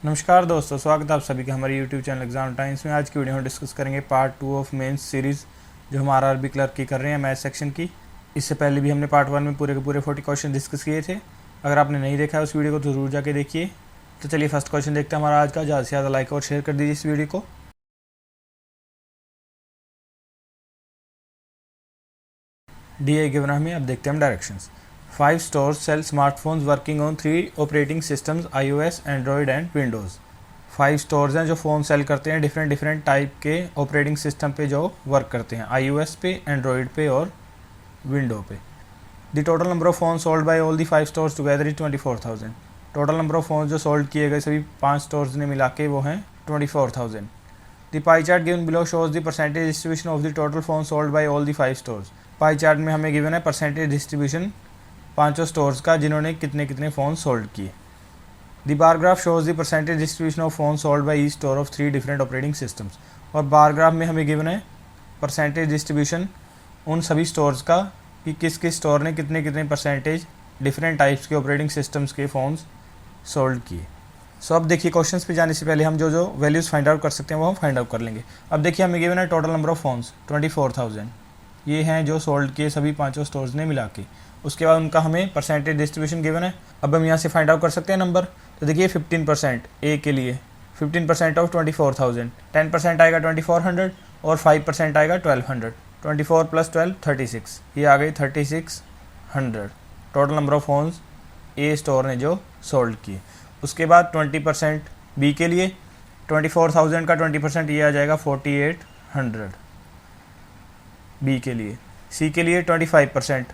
नमस्कार दोस्तों, स्वागत है आप सभी का हमारे YouTube चैनल एग्जाम टाइम्स में। आज की वीडियो में डिस्कस करेंगे पार्ट 2 ऑफ मेंस सीरीज़ जो हम आरआरबी क्लर्क की कर रहे हैं मैथ सेक्शन की। इससे पहले भी हमने पार्ट 1 में पूरे के पूरे 40 क्वेश्चन डिस्कस किए थे। अगर आपने नहीं देखा है उस वीडियो को तो ज़रूर जाके देखिए। तो चलिए फर्स्ट क्वेश्चन देखते हैं हमारा आज का। ज़्यादा से ज़्यादा लाइक और शेयर कर दीजिए इस वीडियो को। DA गिवन हमें, अब देखते हैं हम directions. 5 stores sell smartphones working on 3 operating systems iOS, Android and Windows। 5 stores हैं जो फ़ोन सेल करते हैं डिफरेंट टाइप के ऑपरेटिंग सिस्टम पे जो वर्क करते हैं, iOS पे, एंड्रॉयड पे और विंडो पे। The total number of phone sold bye all the 5 stores together is 24,000। Total number of phone जो सोल्ड किए गए सभी 5 स्टोर्स ने मिला के वो हैं 24,000। The pie chart given below shows the percentage distribution of the total phone sold bye all the 5 stores. Pie chart में हमें गिवन है परसेंटेज डिस्ट्रीब्यूशन पांचों स्टोर्स का जिन्होंने कितने कितने फ़ोन सोल्ड किए। The bar graph shows the percentage distribution of phone sold by each store of 3 different operating systems. और बार ग्राफ में हमें गिवन है परसेंटेज डिस्ट्रीब्यूशन उन सभी स्टोर्स का कि किस किस स्टोर ने कितने कितने परसेंटेज डिफरेंट टाइप्स के ऑपरेटिंग सिस्टम्स के फ़ोन्स सोल्ड किए। सो अब देखिए क्वेश्चंस पे जाने से पहले हम जो वैल्यूज़ फाइंड आउट कर सकते हैं वो हम फाइंड आउट कर लेंगे। अब देखिए हमें गिवन है टोटल नंबर ऑफ फोन्स 24,000, ये हैं जो सोल्ड किए सभी पांचों स्टोर्स ने मिला के। उसके बाद उनका हमें परसेंटेज डिस्ट्रीब्यूशन गिवन है। अब हम यहाँ से फाइंड आउट कर सकते हैं नंबर। तो देखिए 15% ए के लिए 15% ऑफ 24,000, 10% आएगा 2400 और 5% आएगा 1200। 24 + 12 36, ये आ गई 3600 total number of phones A store ने जो सोल्ड किए। उसके बाद 20% बी के लिए 24,000 का 20% ये आ जाएगा 4800 बी के लिए। सी के लिए 25%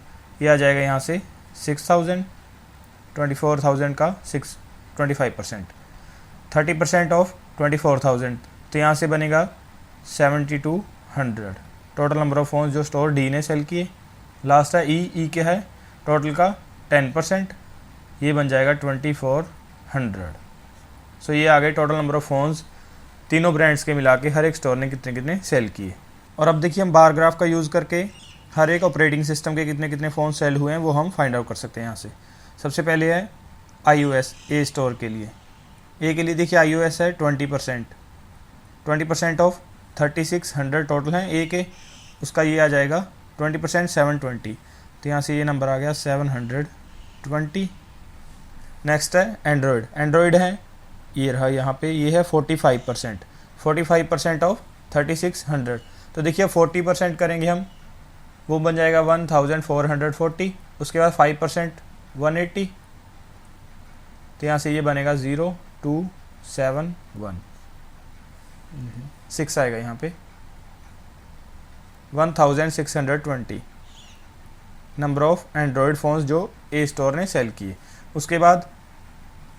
ये आ जाएगा यहाँ से 6000, 24,000 का 25%। 30% ऑफ 24,000 तो यहाँ से बनेगा 7200 टोटल नंबर ऑफ फोन जो स्टोर डी ने सेल किए। लास्ट है ई के है टोटल का 10%, ये बन जाएगा 2400। सो ये आ गए टोटल नंबर ऑफ फोन्स तीनों ब्रांड्स के मिला के हर एक स्टोर ने कितने कितने सेल किए। और अब देखिए हम बार ग्राफ का यूज़ करके हर एक ऑपरेटिंग सिस्टम के कितने कितने फ़ोन सेल हुए हैं वो हम फाइंड आउट कर सकते हैं यहाँ से। सबसे पहले है iOS ए स्टोर के लिए। ए के लिए देखिए iOS है 20% ऑफ 3600 टोटल हैं ए के, उसका ये आ जाएगा 20% 720, तो यहाँ से ये नंबर आ गया 720। नेक्स्ट है एंड्रॉयड है, ये रहा यहाँ पे, ये है 45% ऑफ 3600। तो देखिए 40% करेंगे हम, वो बन जाएगा 1440। उसके बाद 5% 180, तो यहाँ से ये बनेगा 0271, 6 आएगा यहाँ पे 1620 नंबर ऑफ एंड्रॉयड फ़ोन्स जो ए स्टोर ने सेल किए। उसके बाद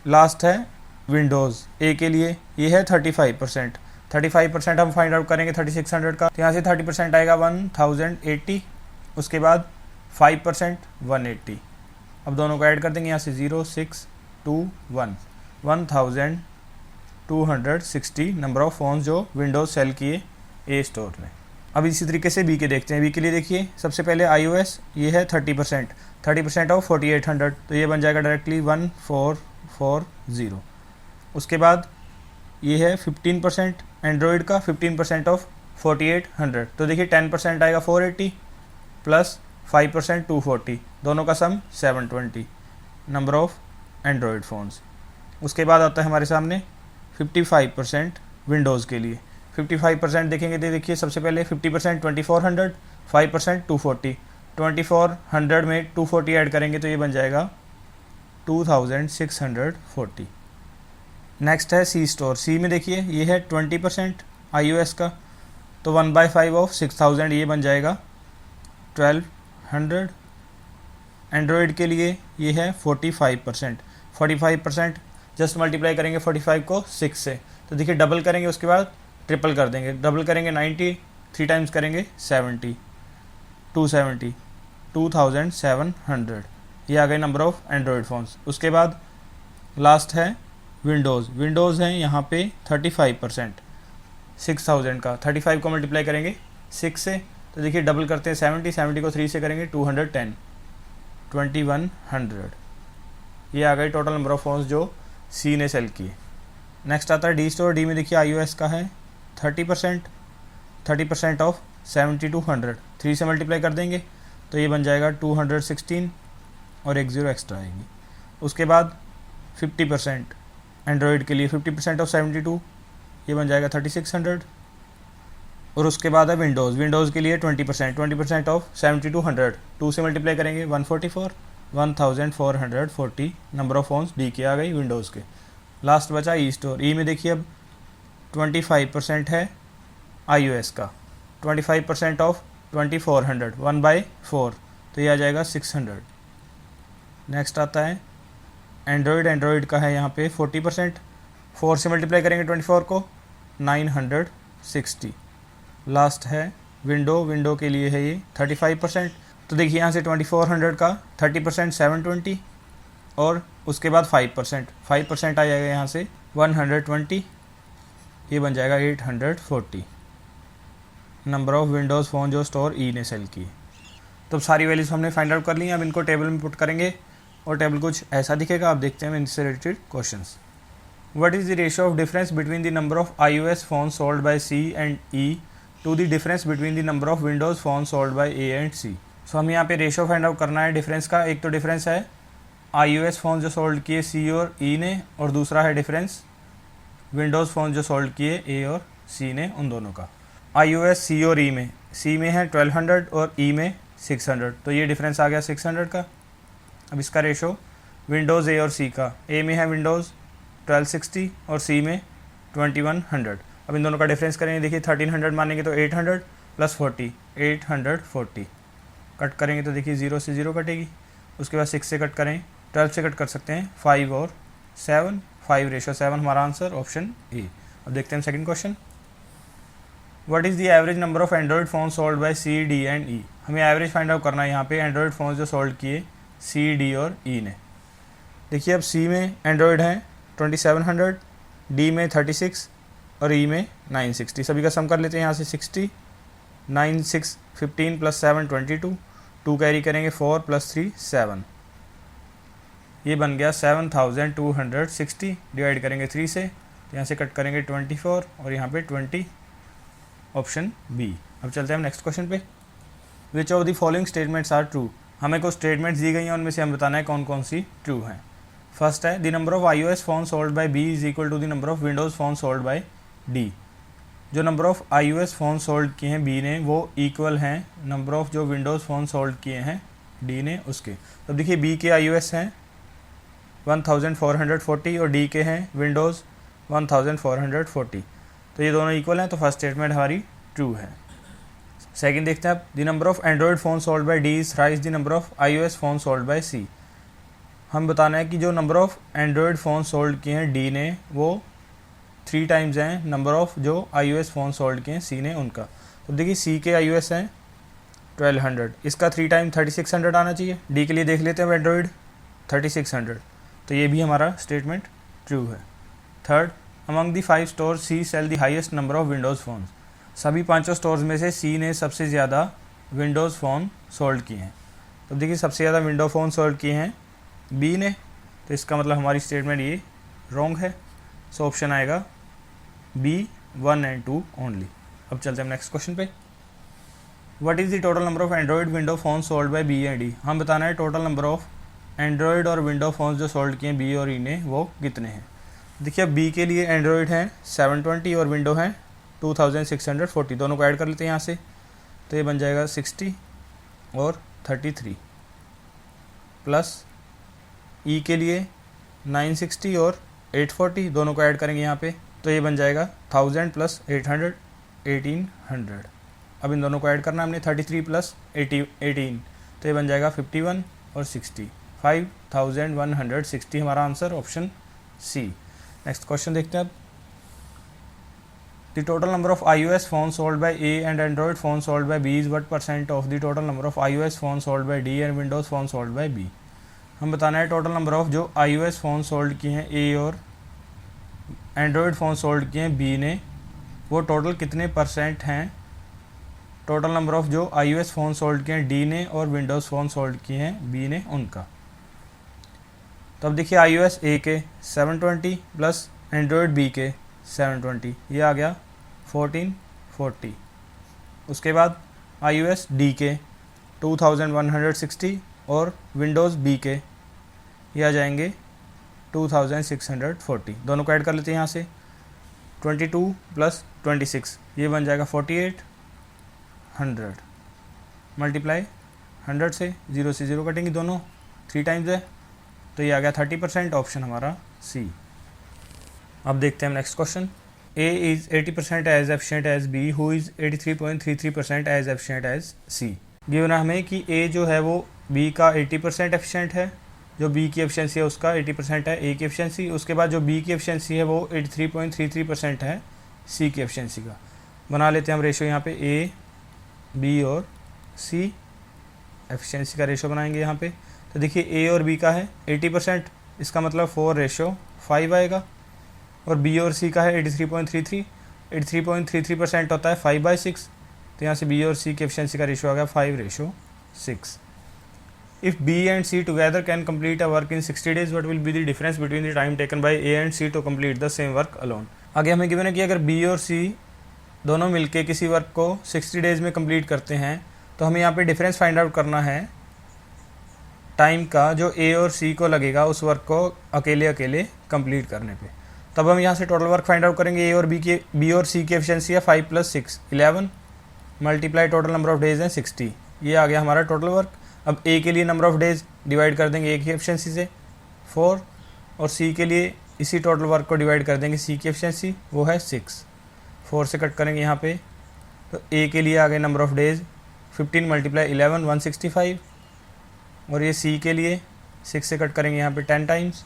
लास्ट है विंडोज़ ए के लिए, ये है 35% हम फाइंड आउट करेंगे 3600 का, तो यहाँ से 30% आएगा 1080। उसके बाद 5% 180, अब दोनों को ऐड कर देंगे यहाँ से 0621, 1260 नंबर ऑफ फ़ोन्स जो विंडोज़ सेल किए ए स्टोर ने। अब इसी तरीके से बी के देखते हैं। बी के लिए देखिए सबसे पहले iOS, ये है 30% ऑफ 4800, तो ये बन जाएगा डायरेक्टली 1440। उसके बाद ये है 15% एंड्रॉयड का, 15% ऑफ 4800, तो देखिए 10% आएगा 480 प्लस 5% 240, दोनों का सम 720 नंबर ऑफ एंड्रॉयड फ़ोन्स। उसके बाद आता है हमारे सामने 55% विंडोज़ के लिए। 55% देखेंगे तो देखिए सबसे पहले 50% 2400, 5% 240, 2400 में 240 ऐड करेंगे तो ये बन जाएगा 2640। नेक्स्ट है सी स्टोर। सी में देखिए ये है 20% iOS का, तो 1/5 ऑफ 6000 ये बन जाएगा 1200। एंड्रॉयड के लिए ये है 45% जस्ट मल्टीप्लाई करेंगे 45 को 6 से, तो देखिए डबल करेंगे उसके बाद ट्रिपल कर देंगे, डबल करेंगे 90, 3 टाइम्स करेंगे 70, 270, 2700, ये आ गए नंबर ऑफ एंड्रॉयड फ़ोन्स। उसके बाद लास्ट है विंडोज़ हैं यहाँ पे 35% 6000 का, 35 को मल्टीप्लाई करेंगे 6 से, तो देखिए डबल करते हैं 70 को 3 से करेंगे 210, 2100, ये आ गई टोटल नंबर ऑफ फ़ोन्स जो सी ने सेल किए। नेक्स्ट आता है डी स्टोर। डी में देखिए iOS का है 30%, 30% ऑफ 7200, 3 से मल्टीप्लाई कर देंगे तो ये बन जाएगा 216 और एक ज़ीरो एक्स्ट्रा आएगी। उसके बाद 50% एंड्रॉयड के लिए 50% ऑफ 72, ये बन जाएगा 3600। और उसके बाद है विंडोज़ के लिए 20% ऑफ 7200, 2 से मल्टीप्लाई करेंगे 144, 1440 नंबर ऑफ फ़ोन्स डी के आ गई विंडोज़ के। लास्ट बचा ई स्टोर। ई में देखिए अब 25% है iOS का, 25% ऑफ 2400, 1/4, तो ये आ जाएगा 600। नेक्स्ट आता है एंड्रॉयड का है यहाँ पे 40%, 4 से मल्टीप्लाई करेंगे 24 को 960। लास्ट है विंडो के लिए है ये 35%, तो देखिए यहाँ से 2400 का 30% 720 और उसके बाद 5% आ जाएगा यहाँ से 120, ये बन जाएगा 840 नंबर ऑफ विंडोज़ फ़ोन जो स्टोर ई ने सेल की। तो सारी वैल्यूज हमने फाइंड आउट कर ली हैं। अब इनको टेबल में पुट करेंगे और टेबल कुछ ऐसा दिखेगा। आप देखते हैं इनसे related questions. What is the ratio of difference between the number of iOS phone sold by C and E to the difference between the number of Windows phone sold by A and C। So हम यहाँ पे ratio find out करना है difference का। एक तो difference है iOS phone जो सोल्ड किए C और E ने, और दूसरा है डिफरेंस विंडोज़ फ़ोन जो सोल्ड किए A और C ने, उन दोनों का। iOS C और E में, C में है 1200 और E में 600, तो ये डिफरेंस आ गया 600 का। अब इसका रेशो विंडोज़ A और C का, A में है विंडोज़ 1260 और C में 2100। अब इन दोनों का डिफरेंस करेंगे, देखिए 1300 मानेंगे तो 800 प्लस 40, 840 कट करेंगे तो देखिए 0 से 0 कटेगी। उसके बाद 6 से कट करें, 12 से कट कर सकते हैं 5 और 7, 5:7 हमारा आंसर ऑप्शन ए। अब देखते हैं second question. What is the average number of Android phone sold by C, D and E। हमें एवरेज फाइंड आउट करना है यहाँ पे एंड्रॉयड फ़ोन जो सोल्ड किए C, D और E ने। देखिए अब C में एंड्रॉयड हैं 2700, D में 36 और E में 960। सभी का सम कर लेते हैं यहाँ से 60, 9 6 15 प्लस 7 22, 2 कैरी करेंगे 4 प्लस 3 7, ये बन गया 7260। डिवाइड करेंगे 3 से, तो यहाँ से कट करेंगे 24 और यहाँ पे 20, ऑप्शन बी। अब चलते हैं हम नेक्स्ट क्वेश्चन पे। Which of the following statements are true. हमें कुछ स्टेटमेंट्स दी गई हैं, उनमें से हम बताना है कौन कौन सी ट्रू हैं। फर्स्ट है the number of iOS phone sold by B is equal to the number of Windows phone sold by D। जो number of iOS phone sold किए हैं B ने वो इक्वल हैं नंबर ऑफ जो विंडोज़ फ़ोन सोल्ड किए हैं D ने उसके। तो देखिए B के iOS हैं 1440 और D के हैं विंडोज़ 1440, तो ये दोनों इक्वल हैं, तो फर्स्ट स्टेटमेंट हमारी ट्रू है। सेकंड देखते हैं अब, the number of Android phone sold by D is thrice the number of iOS phone sold by C। हम बताना है कि जो number of Android phone sold किए हैं D ने वो 3 टाइम्स हैं नंबर ऑफ जो iOS फ़ोन सोल्ड किए हैं C ने उनका। तो देखिए C के iOS हैं 1200, इसका 3 टाइम 3600 आना चाहिए। D के लिए देख लेते हैं एंड्रॉयड 3600, तो ये भी हमारा स्टेटमेंट ट्रू है। Third, among the 5 store C sell the highest number of Windows phone. सभी 5 स्टोर्स में से C ने सबसे ज़्यादा विंडोज़ फ़ोन सोल्ड किए हैं। तो देखिए सबसे ज़्यादा विंडो फ़ोन सोल्ड किए हैं B ने, तो इसका मतलब हमारी स्टेटमेंट ये रॉन्ग है। सो ऑप्शन आएगा B 1 एंड 2 ओनली। अब चलते हैं नेक्स्ट क्वेश्चन पे। What is the total number of Android window phone sold by B and E। हम बताना है टोटल नंबर ऑफ एंड्रॉयड और विंडो फ़ोन्स जो सोल्ड किए हैं B और E ने वो कितने हैं। देखिए अब B के लिए एंड्रॉयड हैं 720 और विंडो हैं 2640, दोनों को ऐड कर लेते हैं यहाँ से, तो ये बन जाएगा 60 और 33, प्लस E के लिए 960 और 840, दोनों को ऐड करेंगे यहाँ पे, तो ये बन जाएगा 1000 प्लस 800 1800। अब इन दोनों को ऐड करना हमने 33 प्लस 18, तो ये बन जाएगा 51 और 60, 5160 हमारा answer option C. Next question देखते हैं अब। The total number of iOS phone sold by A and Android phone sold by B is what percent of the total number of iOS phone sold by D and Windows phone sold by B। हम बताना है total number of जो iOS phone sold किए हैं A और Android phone sold किए हैं B ने, वो टोटल कितने परसेंट हैं। टोटल नंबर ऑफ जो iOS फ़ोन सोल्ड किए हैं D ने और विंडोज़ फ़ोन सोल्ड किए हैं B ने उनका। तो अब देखिए iOS A के 720 प्लस एंड्रॉयड बी के 720, ये आ गया 1440। उसके बाद iOS डी के 2160 और विंडोज़ बी के ये आ जाएंगे 2640। दोनों को ऐड कर लेते हैं यहाँ से, 22 + 26 ये बन जाएगा 48, 100 मल्टीप्लाई 100 से 0 से 0 कटेंगे दोनों, 3 टाइम्स है, तो ये आ गया 30%, ऑप्शन हमारा सी। अब देखते हैं next question. A is 80% as efficient as B, who is 83.33% as efficient as C। Given हमें कि A जो है वो B का 80% एफिशिएंट है, जो B की एफिशिएंसी है उसका 80% है A की एफिशिएंसी, उसके बाद जो B की एफिशिएंसी है वो 83.33% है C की एफिशिएंसी का। बना लेते हैं हम रेशो यहाँ पे A, B और C, एफिशिएंसी का रेशो बनाएंगे यहाँ पे। तो देखिए A और B का है 80%, इसका मतलब 4:5 आएगा, और B और C का है 83.33, 83.33% होता है 5/6, तो यहाँ से B और C की एफिशिएंसी का रेशो आ गया 5:6। If B and C together can complete a work in 60 days, what will be the difference between the time taken by A and C to complete the same work alone। आगे हमें given है कि अगर B और C दोनों मिलके किसी work को 60 डेज़ में कंप्लीट करते हैं, तो हमें यहाँ पे डिफरेंस फाइंड आउट करना है टाइम का जो A और C को लगेगा उस वर्क को अकेले अकेले कंप्लीट करने पे। तब हम यहाँ से टोटल वर्क फाइंड आउट करेंगे। A और C की एफिशिएंसी है 5 + 6 11, multiply total number of days हैं 60, ये आ गया हमारा टोटल वर्क। अब A के लिए नंबर ऑफ डेज डिवाइड कर देंगे A की एफिशिएंसी से 4, और C के लिए इसी टोटल वर्क को डिवाइड कर देंगे C की एफिशिएंसी, वो है 6, 4 से कट करेंगे यहाँ पे, तो A के लिए आ गए नंबर ऑफ डेज 15 × 11 165, और ये C के लिए 6 से कट करेंगे यहाँ पे 10 टाइम्स,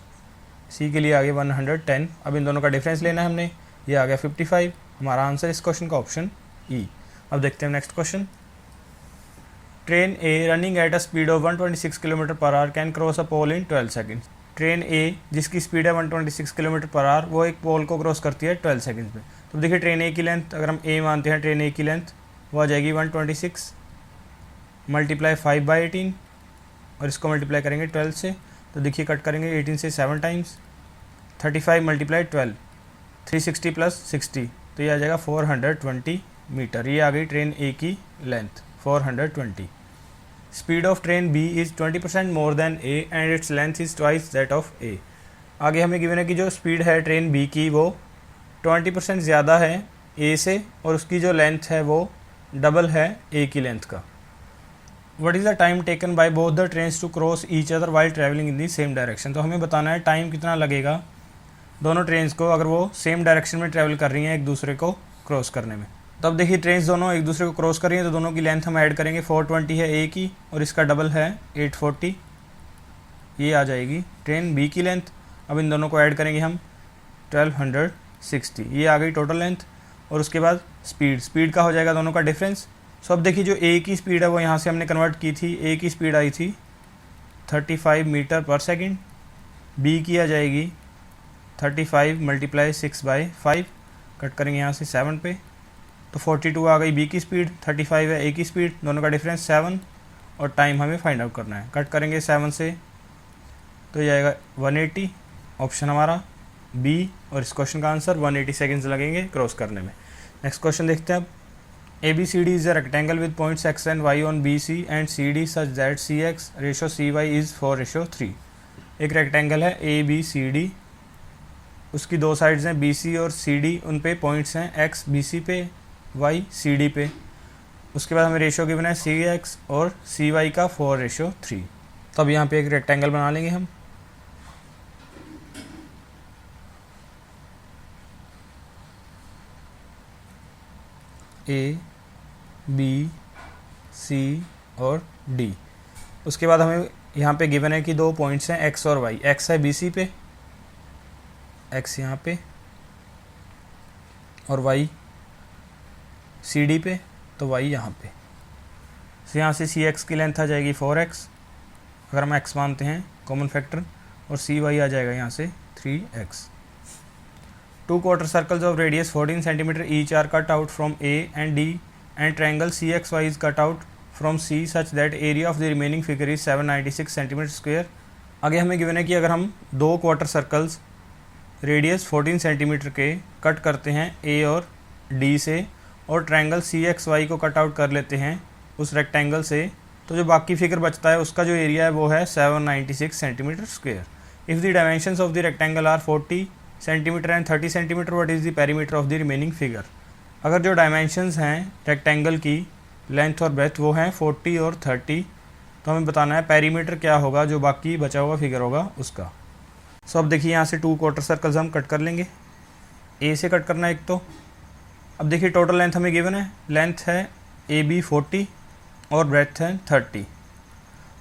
C के लिए आ गया 110। अब इन दोनों का डिफरेंस लेना है हमने, ये आ गया 55। हमारा आंसर इस क्वेश्चन का ऑप्शन E। अब देखते हैं next question. Train A running at a speed of 126 km/h can cross a pole in 12 seconds. Train A जिसकी स्पीड है 126 km/h वो एक पोल को क्रॉस करती है 12 सेकेंड्स में। तो देखिए ट्रेन A की लेंथ, अगर हम A मानते हैं ट्रेन A की लेंथ, वो आ जाएगी 126 मल्टीप्लाई 5/18, और इसको मल्टीप्लाई करेंगे 12 से, तो देखिए कट करेंगे 18 से 7 टाइम्स, 35 मल्टीप्लाई 12 360 + 60, तो ये आ जाएगा 420 मीटर। ये आ गई ट्रेन A की length 420। Speed of train B is 20% more than A and its length is twice that of A। आगे हमें गिवन है कि जो स्पीड है ट्रेन B की वो 20% ज़्यादा है A से, और उसकी जो लेंथ है वो डबल है A की लेंथ का। What is the time taken by both the trains to cross each other while traveling in the same direction। तो हमें बताना है टाइम कितना लगेगा दोनों ट्रेन्स को अगर वो सेम डायरेक्शन में ट्रैवल कर रही हैं एक दूसरे को क्रॉस करने में। तब देखिए ट्रेन्स दोनों एक दूसरे को क्रॉस कर रही हैं, तो दोनों की लेंथ हम ऐड करेंगे, 420 है A की और इसका डबल है 840, ये आ जाएगी ट्रेन B की लेंथ। अब इन दोनों को ऐड करेंगे हम 1260, ये आ गई टोटल लेंथ। और उसके बाद स्पीड का हो जाएगा दोनों का डिफरेंस। सो अब देखिए जो A की स्पीड है वो यहाँ से हमने कन्वर्ट की थी, A की स्पीड आई थी 35 मीटर पर सेकेंड, B की आ जाएगी 35 मल्टीप्लाई 6/5, कट करेंगे यहाँ से 7 पे, तो 42 आ गई B की स्पीड, 35 है A की स्पीड, दोनों का डिफरेंस 7, और टाइम हमें फाइंड आउट करना है। कट करेंगे 7 से, तो ये आएगा 180, ऑप्शन हमारा B, और इस क्वेश्चन का आंसर 180 सेकेंड्स लगेंगे क्रॉस करने में। नेक्स्ट क्वेश्चन देखते हैं अब। ABCD is a rectangle with points X and Y on BC and CD such that CX ratio CY is 4:3। एक रेक्टेंगल है ABCD, उसकी दो साइड्स हैं BC और CD, उन पे पॉइंट्स हैं X BC पे, Y CD पे। उसके बाद हमें रेशियो गिवन है CX और CY का 4:3। तो अब यहाँ पे एक रेक्टेंगल बना लेंगे हम। A B C और D। उसके बाद हमें यहाँ पे गिवन है कि दो पॉइंट्स हैं X और Y। X है BC पे, X यहाँ पे, और Y CD पे, तो Y यहाँ पे। तो यहाँ से CX की लेंथ आ जाएगी 4X, अगर हम X मानते हैं कॉमन फैक्टर, और CY आ जाएगा यहाँ से 3X। 2 quarter circles of radius 14 cm each are cut out from A and D, and triangle CXY is cut out from C such that area of the remaining figure is 796 cm square। आगे हमें given है कि अगर हम 2 quarter circles radius 14 centimetre के cut करते हैं ए और डी से, और ट्रायंगल सी एक्स वाई को कट आउट कर लेते हैं उस रेक्टेंगल से, तो जो बाकी फिगर बचता है उसका जो एरिया है वो है 796 centimetre square. If the dimensions of the rectangle are 40 centimetre and 30 centimetre, what is the perimeter of the remaining figure. अगर जो डायमेंशंस हैं रेक्टेंगल की लेंथ और ब्रेथ वो हैं 40 और 30, तो हमें बताना है पेरीमीटर क्या होगा जो बाकी बचा हुआ फिगर होगा उसका। सो अब देखिए यहाँ से 2 क्वार्टर सर्कल्स हम कट कर लेंगे। ए से कट करना है एक तो। अब देखिए टोटल लेंथ हमें गिवन है, लेंथ है ए बी 40 और ब्रेथ है 30।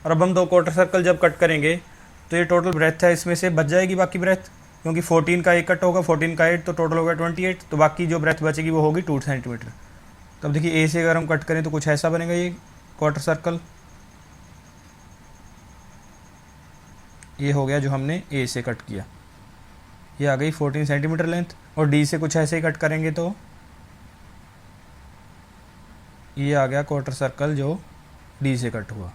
और अब हम 2 क्वार्टर सर्कल जब कट करेंगे तो ये टोटल ब्रेथ है, इसमें से बच जाएगी बाकी ब्रेथ, क्योंकि 14 का एक कट होगा, 14 का 8 तो टोटल होगा 28, तो बाकी जो ब्रेथ बचेगी वो होगी 2 सेंटीमीटर। तब देखिए ए से अगर हम कट करें तो कुछ ऐसा बनेगा ये क्वार्टर सर्कल। ये हो गया जो हमने ए से कट किया, ये आ गई 14 सेंटीमीटर लेंथ। और डी से कुछ ऐसे ही कट करेंगे तो ये आ गया क्वार्टर सर्कल जो डी से कट हुआ,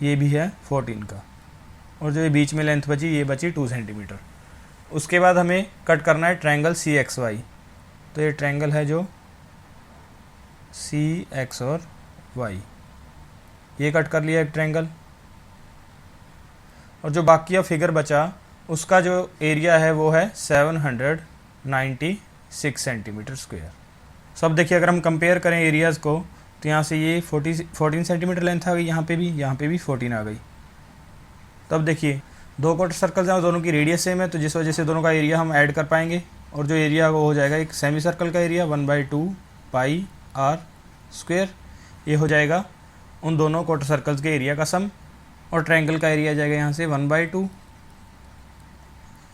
ये भी है 14 का। और जो ये बीच में लेंथ बची ये बची 2 सेंटीमीटर। उसके बाद हमें कट करना है ट्रायंगल सी एक्स वाई। तो ये ट्रायंगल है जो सी एक्स और वाई, ये कट कर लिया एक ट्रायंगल। और जो बाकी अब फिगर बचा उसका जो एरिया है वो है 796 सेंटीमीटर स्क्वायर। सब देखिए अगर हम कंपेयर करें एरियाज़ को तो यहाँ से ये 14 सेंटीमीटर लेंथ आ गई, यहाँ पे भी 14 आ गई। तब देखिए 2 क्वार्टर सर्कल्स हैं, दोनों की रेडियस सेम है, तो जिस वजह से दोनों का एरिया हम ऐड कर पाएंगे। और जो एरिया वो हो जाएगा एक सेमी सर्कल का एरिया 1/2 पाई आर स्क्वेयर, ये हो जाएगा उन दोनों क्वार्टर सर्कल्स के एरिया का सम। और ट्रायंगल का एरिया आ जाएगा यहाँ से 1/2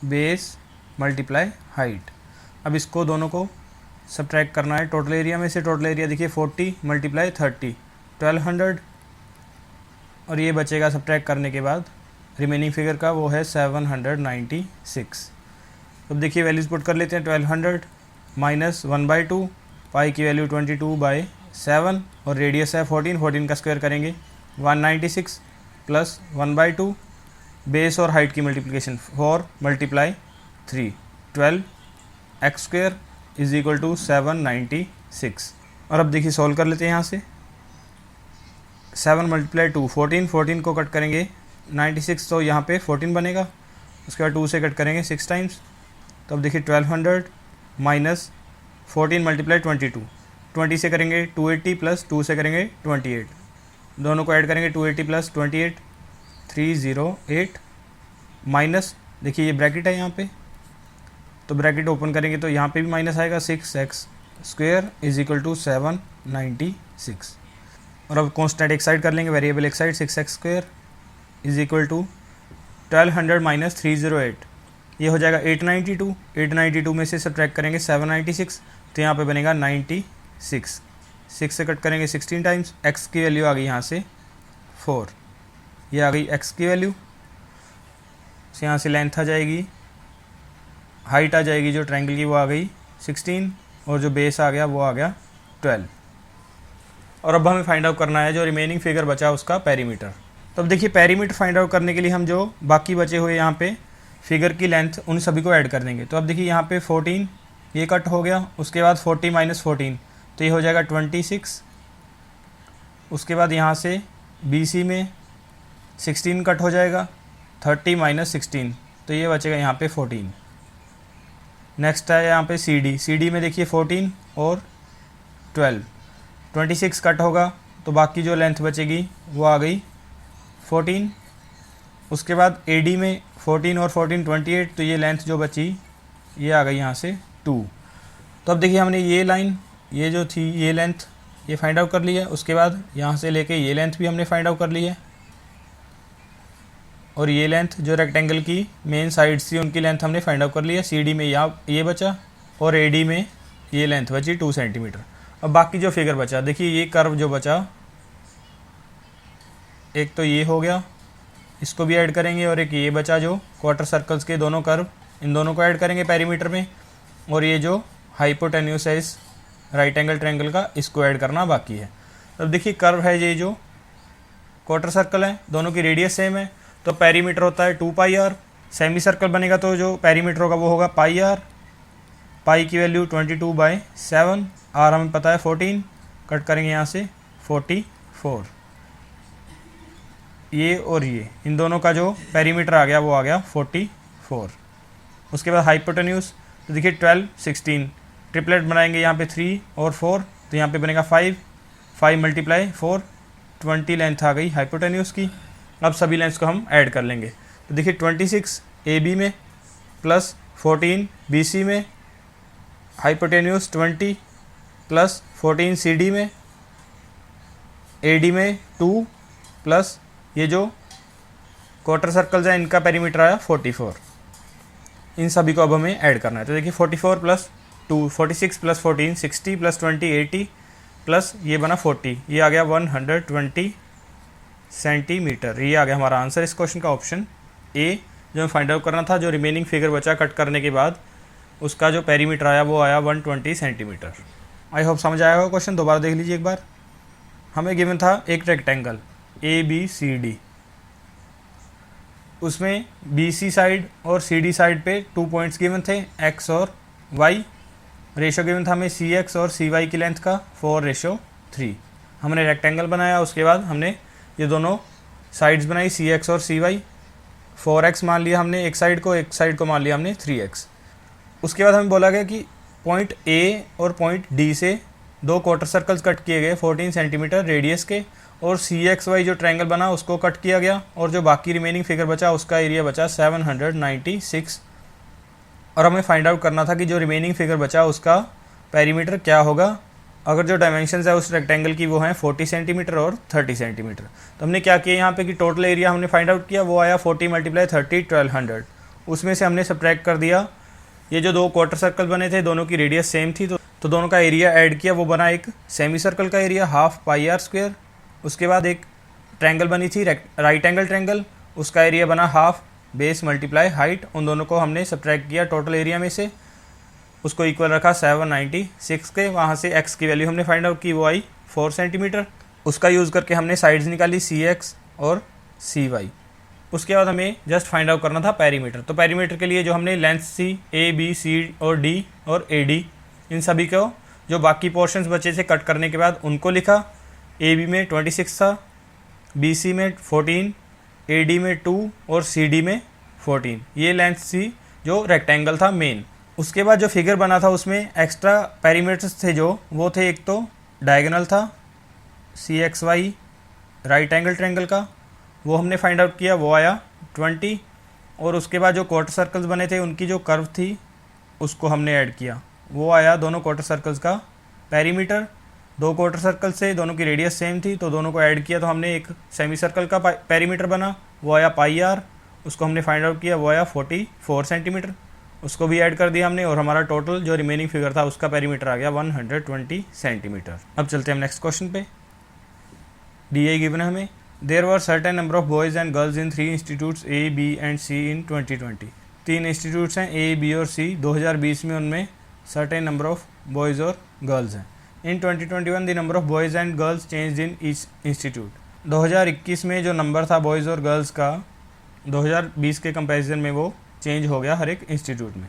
बेस मल्टीप्लाई हाइट। अब इसको दोनों को सब्ट्रैक्ट करना है टोटल एरिया में से। टोटल एरिया देखिए 40 मल्टीप्लाई 30 1200, और ये बचेगा सब्ट्रैक्ट करने के बाद रिमेनिंग फिगर का, वो है 796। अब देखिए वैल्यूज़ पुट कर लेते हैं। 1200 माइनस 1/2, पाई की वैल्यू 22/7 और रेडियस है 14 का स्क्वायर करेंगे 196 प्लस 1/2 बेस और हाइट की multiplication 4 multiply 3 12 x square is equal to 796। और अब देखिए सॉल्व कर लेते हैं यहाँ से। 7 मल्टीप्लाई 2 14 को कट करेंगे 96, तो यहाँ पे 14 बनेगा। उसके बाद 2 से कट करेंगे 6 टाइम्स। तो अब देखिए 1200 माइनस 14 मल्टीप्लाई 22, 20 से करेंगे 280 प्लस 2 से करेंगे 28, दोनों को ऐड करेंगे 280 प्लस 28 308 माइनस देखिए ये ब्रैकेट है यहाँ पे, तो ब्रैकेट ओपन करेंगे तो यहाँ पे भी माइनस आएगा 6x square is equal to 796। और अब कॉन्स्टेंट एक साइड कर लेंगे, वेरिएबल एक side 6x square is equal to 1200 minus 308, ये हो जाएगा 892। 892 में से सब्ट्रैक्ट करेंगे 796, तो यहाँ पे बनेगा 96। 6 से कट करेंगे 16 टाइम्स, x की वैल्यू आ गई यहाँ से 4, ये आ गई x की वैल्यू। यहाँ से लेंथ आ जाएगी, हाइट आ जाएगी जो ट्रायंगल की वो आ गई 16, और जो बेस आ गया वो आ गया 12। और अब हमें फाइंड आउट करना है जो रिमेनिंग फिगर बचा उसका पेरीमीटर। तो अब देखिए पेरीमीटर फाइंड आउट करने के लिए हम जो बाकी बचे हुए यहाँ पे फिगर की लेंथ उन सभी को ऐड कर देंगे। तो अब देखिए यहाँ पे 14 ये कट हो गया, उसके बाद 40 माइनस 14 तो ये हो जाएगा 26। उसके बाद यहाँ से BC में 16 कट हो जाएगा, 30 माइनस 16 तो ये बचेगा यहाँ पे 14। नेक्स्ट है यहाँ पे CD में देखिए 14 और 12, 26 कट होगा तो बाकी जो लेंथ बचेगी वो आ गई 14। उसके बाद AD में 14 और 14 28, तो ये लेंथ जो बची ये आ गई यहाँ से 2। तो अब देखिए हमने ये लाइन ये जो थी ये लेंथ ये फाइंड आउट कर ली है। उसके बाद यहाँ से लेके ये लेंथ भी हमने फाइंड आउट कर ली है, और ये लेंथ जो रेक्टेंगल की मेन साइड्स थी उनकी लेंथ हमने फाइंड आउट कर ली है। CD में ये बचा और AD में ये लेंथ बची 2 सेंटीमीटर। अब बाकी जो फिगर बचा देखिए ये कर्व जो बचा एक तो ये हो गया, इसको भी ऐड करेंगे, और एक ये बचा जो क्वार्टर सर्कल्स के दोनों कर्व, इन दोनों को ऐड करेंगे पेरीमीटर में, और ये जो हाइपोटेन्यूस है इस राइट एंगल ट्रायंगल का इसको ऐड करना बाकी है। अब देखिए कर्व है ये जो क्वार्टर सर्कल है, दोनों की रेडियस सेम है, तो पेरीमीटर होता है 2 पाई r, सेमी सर्कल बनेगा तो जो पेरीमीटर होगा वो होगा पाई आर, पाई की वैल्यू 22/7, आर हमें पता है 14, कट करेंगे यहाँ से 44, ये और ये इन दोनों का जो पेरीमीटर आ गया वो आ गया 44। उसके बाद हाइपोटेन्यूज, तो देखिए 12, 16, ट्रिपलेट बनाएंगे यहाँ पे 3 और 4, तो यहाँ पे बनेगा 5, 5 × 4, 20 लेंथ आ गई हाइपोटेन्यूज की। अब सभी लेंथ्स को हम ऐड कर लेंगे, तो देखिए 26 ए बी में प्लस 14 बी सी में, हाइपोटेन्यूज 20 प्लस 14 सी डी में, ए डी में 2 प्लस ये जो क्वार्टर सर्कल्स हैं इनका पेरीमीटर आया 44। इन सभी को अब हमें ऐड करना है, तो देखिए 44 प्लस 2, 46 प्लस 14 60 प्लस 20 80 प्लस ये बना 40, ये आ गया 120 सेंटीमीटर। ये आ गया हमारा आंसर इस क्वेश्चन का, ऑप्शन ए। जो हमें फाइंड आउट करना था, जो रिमेनिंग फिगर बचा कट करने के बाद उसका जो पेरीमीटर आया वो आया 120 सेंटीमीटर। आई होप समझ आया होगा क्वेश्चन, दोबारा देख लीजिए एक बार। हमें गिवन था एक rectangle A B C D, उसमें बी सी साइड और सी डी साइड पे 2 पॉइंट्स गिवन थे, एक्स और वाई। रेशो गिवन था हमें सी एक्स और सी वाई की लेंथ का 4:3। हमने रेक्टेंगल बनाया, उसके बाद हमने ये दोनों साइड्स बनाई सी एक्स और सी वाई। 4x मान लिया हमने एक साइड को मान लिया हमने 3x। उसके बाद हमें बोला गया कि पॉइंट ए और पॉइंट डी से 2 क्वार्टर सर्कल्स कट किए गए 14 सेंटीमीटर रेडियस के, और सी एक्स वाई जो ट्रायंगल बना उसको कट किया गया, और जो बाकी रिमेनिंग फिगर बचा उसका एरिया बचा 796। और हमें फाइंड आउट करना था कि जो रिमेनिंग फिगर बचा उसका पेरीमीटर क्या होगा अगर जो डायमेंशंस है उस रेक्टेंगल की वो हैं 40 सेंटीमीटर और 30 सेंटीमीटर। तो हमने क्या किया यहाँ पे कि टोटल एरिया हमने फाइंड आउट किया, वो आया 40 × 30 1200। उसमें से हमने सब्ट्रैक्ट कर दिया ये जो 2 क्वार्टर सर्कल बने थे, दोनों की रेडियस सेम थी, तो दोनों का एरिया ऐड किया, वो बना एक सेमी सर्कल का area half pi r square. उसके बाद एक ट्रायंगल बनी थी राइट एंगल ट्रायंगल, उसका एरिया बना हाफ बेस मल्टीप्लाई हाइट। उन दोनों को हमने सब्ट्रैक्ट किया टोटल एरिया में से, उसको इक्वल रखा 796 के। वहाँ से x की वैल्यू हमने फाइंड आउट की, वो आई 4 सेंटीमीटर। उसका यूज़ करके हमने साइड्स निकाली सी एक्स और सी वाई। उसके बाद हमें जस्ट फाइंड आउट करना था पेरीमीटर। तो पेरीमीटर के लिए जो हमने लेंथ सी ए बी सी और डी और ए डी, इन सभी को जो बाकी पोर्शंस बचे थे कट करने के बाद उनको लिखा। ए बी में 26 था, बी सी में 14, ए डी में 2 और सी डी में 14। ये लेंथ सी जो रेक्टेंगल था मेन। उसके बाद जो फिगर बना था उसमें एक्स्ट्रा पेरीमीटर्स थे, जो वो थे एक तो डायगोनल था C X Y right angle triangle का, वो हमने फाइंड आउट किया, वो आया 20। और उसके बाद जो क्वार्टर सर्कल्स बने थे उनकी जो कर्व थी उसको हमने ऐड किया, वो आया दोनों क्वार्टर सर्कल्स का पेरीमीटर। 2 क्वार्टर सर्कल से दोनों की रेडियस सेम थी, तो दोनों को ऐड किया तो हमने एक सेमी सर्कल का पेरीमीटर बना, वो आया पाई आर। उसको हमने फाइंड आउट किया, वो आया 44 सेंटीमीटर। उसको भी ऐड कर दिया हमने, और हमारा टोटल जो रिमेनिंग फिगर था उसका पेरीमीटर आ गया 120 सेंटीमीटर। अब चलते हैं हम नेक्स्ट क्वेश्चन पे। डी ए गिवन है हमें, there were certain number of boys and girls in 3 institutes A B and C in 2020। 3 institutes हैं ए बी और सी, 2020 में उनमें सर्टेन नंबर ऑफ बॉयज़ और गर्ल्स हैं। In 2021 the number of boys and girls change in each institute. 2021 में जो number था boys और गर्ल्स का 2020 के कंपैरिजन में वो चेंज हो गया हर एक इंस्टीट्यूट में।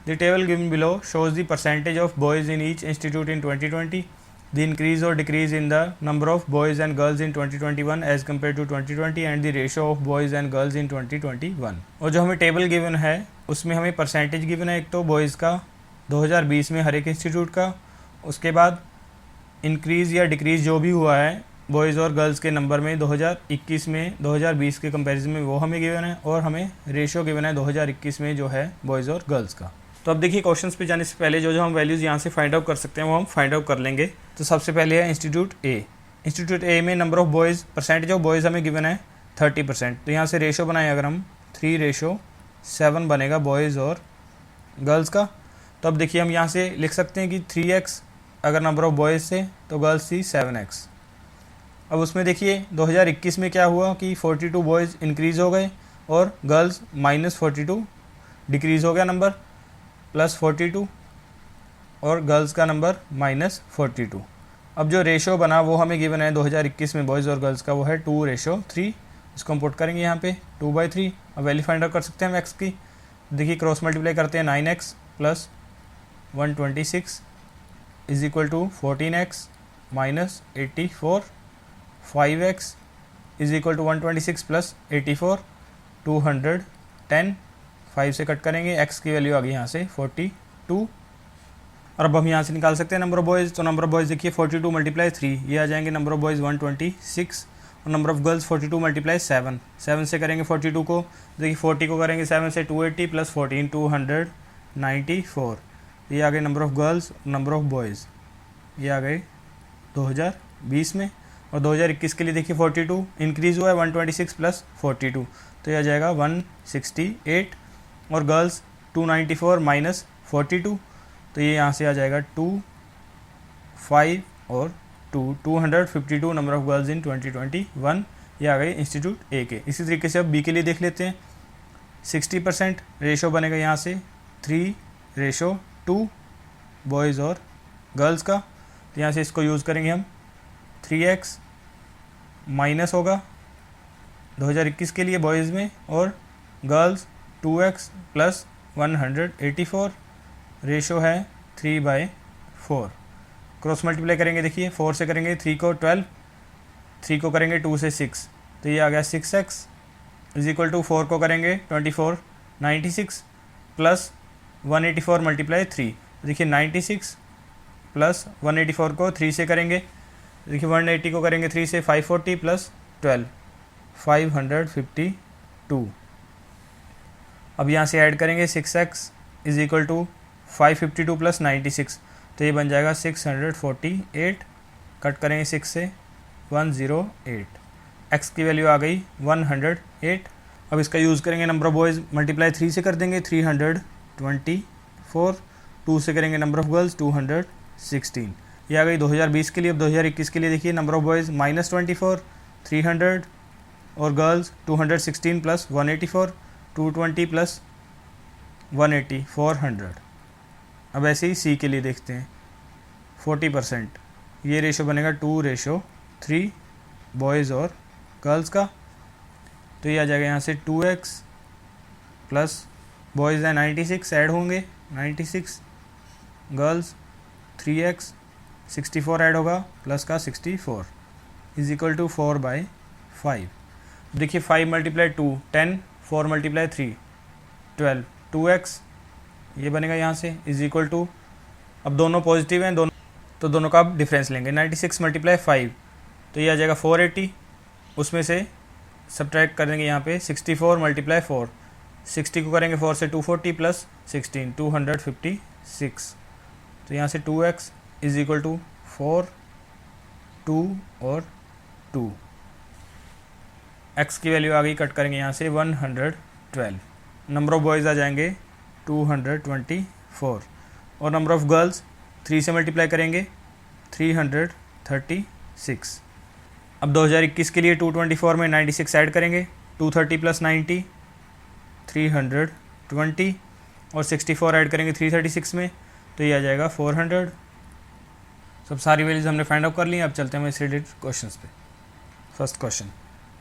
The table given below shows the percentage of boys in each institute in 2020, the increase or decrease in the number of boys and girls in 2021 as compare to 2020 and the ratio of boys and girls in 2021। और जो हमें table given है उसमें हमें percentage given है, एक तो boys का 2020 में हर एक इंस्टीट्यूट का, उसके बाद इंक्रीज़ या डिक्रीज़ जो भी हुआ है बॉयज़ और गर्ल्स के नंबर में 2021 में 2020 के कंपैरिजन में वो हमें गिवन है, और हमें रेशियो गिवन है 2021 में जो है बॉयज़ और गर्ल्स का। तो अब देखिए क्वेश्चंस पे जाने से पहले जो हम वैल्यूज़ यहाँ से फाइंड आउट कर सकते हैं वो हम फाइंड आउट कर लेंगे। तो सबसे पहले है इंस्टीट्यूट ए। इंस्टीट्यूट ए में number of boys, percentage of boys हमें गिवन है 30%। तो यहाँ से रेशो बनाए अगर हम 3:7 बनेगा बॉयज़ और गर्ल्स का। तो अब देखिए हम यहाँ से लिख सकते हैं कि 3x अगर नंबर ऑफ बॉयज़ थे तो गर्ल्स थी 7x। अब उसमें देखिए 2021 में क्या हुआ कि 42 बॉयज़ इंक्रीज़ हो गए और गर्ल्स -42 डिक्रीज़ हो गया नंबर, +42 और गर्ल्स का नंबर -42। अब जो रेशो बना वो हमें गिवन है 2021 में बॉयज़ और गर्ल्स का, वो है 2:3। इसको हम पुट करेंगे यहाँ पे 2/3। अब वैल्यू फाइंड आउट कर सकते हैं हम x की। देखिए क्रॉस मल्टीप्लाई करते हैं 9x plus 126 is equal to 14x minus 84, 5x is equal to 126 plus 84 210। 5 से कट करेंगे, x की वैल्यू आ गई यहाँ से 42। और अब हम यहाँ से निकाल सकते हैं नंबर ऑफ बॉयज़। तो नंबर ऑफ बॉयज़ देखिए 42 मल्टीप्लाई 3, ये आ जाएंगे नंबर ऑफ बॉयज़ 126। और नंबर ऑफ गर्ल्स 42 मल्टीप्लाई 7, 7 से करेंगे 42 को, देखिए 40 को करेंगे 7 से 280 प्लस 14 294। ये आ गए number of girls, number of boys ये आ गए 2020 में। और 2021 के लिए देखिए 42 इंक्रीज़ हुआ है 126 प्लस 42, तो ये आ जाएगा 168। और गर्ल्स 294 माइनस 42, तो ये यहाँ से आ जाएगा 2, 5 और 252 नंबर ऑफ गर्ल्स इन 2021। ये आ गए इंस्टीट्यूट ए के। इसी तरीके से अब बी के लिए देख लेते हैं। 60% रेशो बनेगा यहाँ से 3:2 बॉयज़ और गर्ल्स का। तो यहाँ से इसको यूज़ करेंगे हम। 3x माइनस होगा 2021 के लिए बॉयज़ में, और गर्ल्स 2x प्लस 184, रेशो है 3/4। क्रॉस मल्टीप्लाई करेंगे, देखिए 4 से करेंगे 3 को 12, 3 को करेंगे 2 से 6, तो ये आ गया 6x इज इक्वल टू 4 को करेंगे 24 96 प्लस 184 मल्टीप्लाई 3। देखिए 96 प्लस 184 को 3 से करेंगे, देखिए 180 को करेंगे 3 से 540 प्लस 12 552। अब यहाँ से ऐड करेंगे 6x is equal to 552 plus 96, तो ये बन जाएगा 648। कट करेंगे 6 से 108, x की वैल्यू आ गई 108। अब इसका यूज़ करेंगे नंबर ऑफ बॉयज़ मल्टीप्लाई 3 से कर देंगे 324, 2 से करेंगे नंबर ऑफ गर्ल्स 216। ये आ गई 2020 के लिए। अब 2021 के लिए देखिए नंबर ऑफ बॉयज़ -24 300 और गर्ल्स 216 प्लस 184 220 प्लस 180 400। अब ऐसे ही सी के लिए देखते हैं 40%, ये रेशो बनेगा 2:3 बॉयज़ और गर्ल्स का। तो ये आ जाएगा यहाँ से 2x प्लस बॉयज़ है 96 ऐड होंगे 96, गर्ल्स 3x 64 ऐड होगा प्लस का 64 इज इक्वल टू 4/5। देखिए 5 मल्टीप्लाई 2 10, 4 मल्टीप्लाई 3 12, 2x ये बनेगा यहाँ से इज इक्वल टू, अब दोनों पॉजिटिव हैं दोनों, तो दोनों का आप डिफरेंस लेंगे। 96 मल्टीप्लाई 5, तो ये आ जाएगा 480, उसमें से सब्ट्रैक्ट कर देंगे यहाँ पे 64 मल्टीप्लाई 4, 60 को करेंगे 4 से 240 प्लस 16 256, तो यहाँ से 2x इज इक्वल टू 4 2 और 2। x की वैल्यू आ गई, कट करेंगे यहाँ से 112। नंबर ऑफ बॉयज़ आ जाएंगे 224 और नंबर ऑफ गर्ल्स 3 से मल्टीप्लाई करेंगे 336। अब 2021 के लिए 224 में 96 ऐड करेंगे, 230 प्लस 90 320 और 64 ऐड करेंगे 336 में, तो ये आ जाएगा 400। सब सारी वैल्यूज हमने फाइंड आउट कर ली। अब चलते हैं इससे रिलेटेड क्वेश्चंस पे। First question,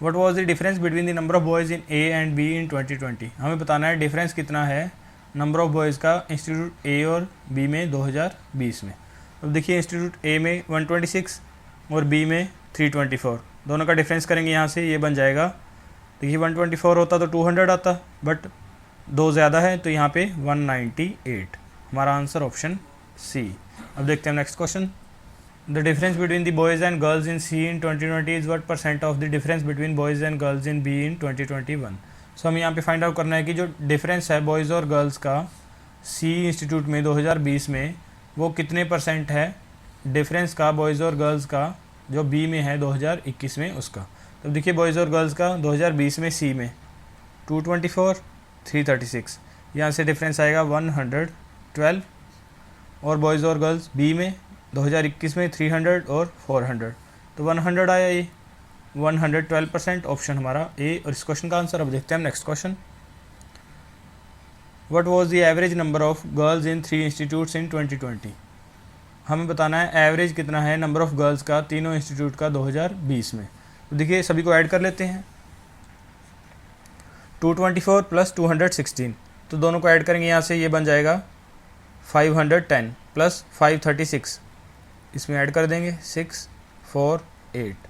what was the difference between the number of boys in A and be in 2020। हमें बताना है डिफरेंस कितना है नंबर ऑफ बॉयज़ का इंस्टीट्यूट ए और बी में 2020 में। अब देखिए इंस्टीट्यूट ए में 126 और बी में 324, दोनों का डिफरेंस करेंगे यहाँ से, ये बन जाएगा, देखिए 124 होता तो 200 आता, बट 2 ज़्यादा है तो यहाँ पे 198। हमारा आंसर ऑप्शन सी। अब देखते हैं next question, the difference between the boys and girls in C in 2020 is what % of the difference between boys and girls in B in 2021। So हमें यहाँ पे फाइंड आउट करना है कि जो डिफरेंस है बॉयज़ और गर्ल्स का सी इंस्टीट्यूट में 2020 में, वो कितने % है डिफरेंस का बॉयज़ और गर्ल्स का जो बी में है 2021 में उसका। तो देखिए बॉयज़ और गर्ल्स का 2020 में सी में 224 336, यहाँ से डिफरेंस आएगा 112, और बॉयज़ और गर्ल्स बी में 2021 में 300 और 400, तो 100 आया, ये 112% ऑप्शन हमारा ए और इस क्वेश्चन का आंसर। अब देखते हैं next question, what was the average number of girls in 3 institutes इन 2020। हमें बताना है एवरेज कितना है नंबर ऑफ गर्ल्स का तीनों इंस्टीट्यूट का 2020 में। तो देखिए सभी को ऐड कर लेते हैं, 224 प्लस 216, तो दोनों को ऐड करेंगे यहाँ से, ये बन जाएगा 510 प्लस 536, इसमें ऐड कर देंगे 6 4 8,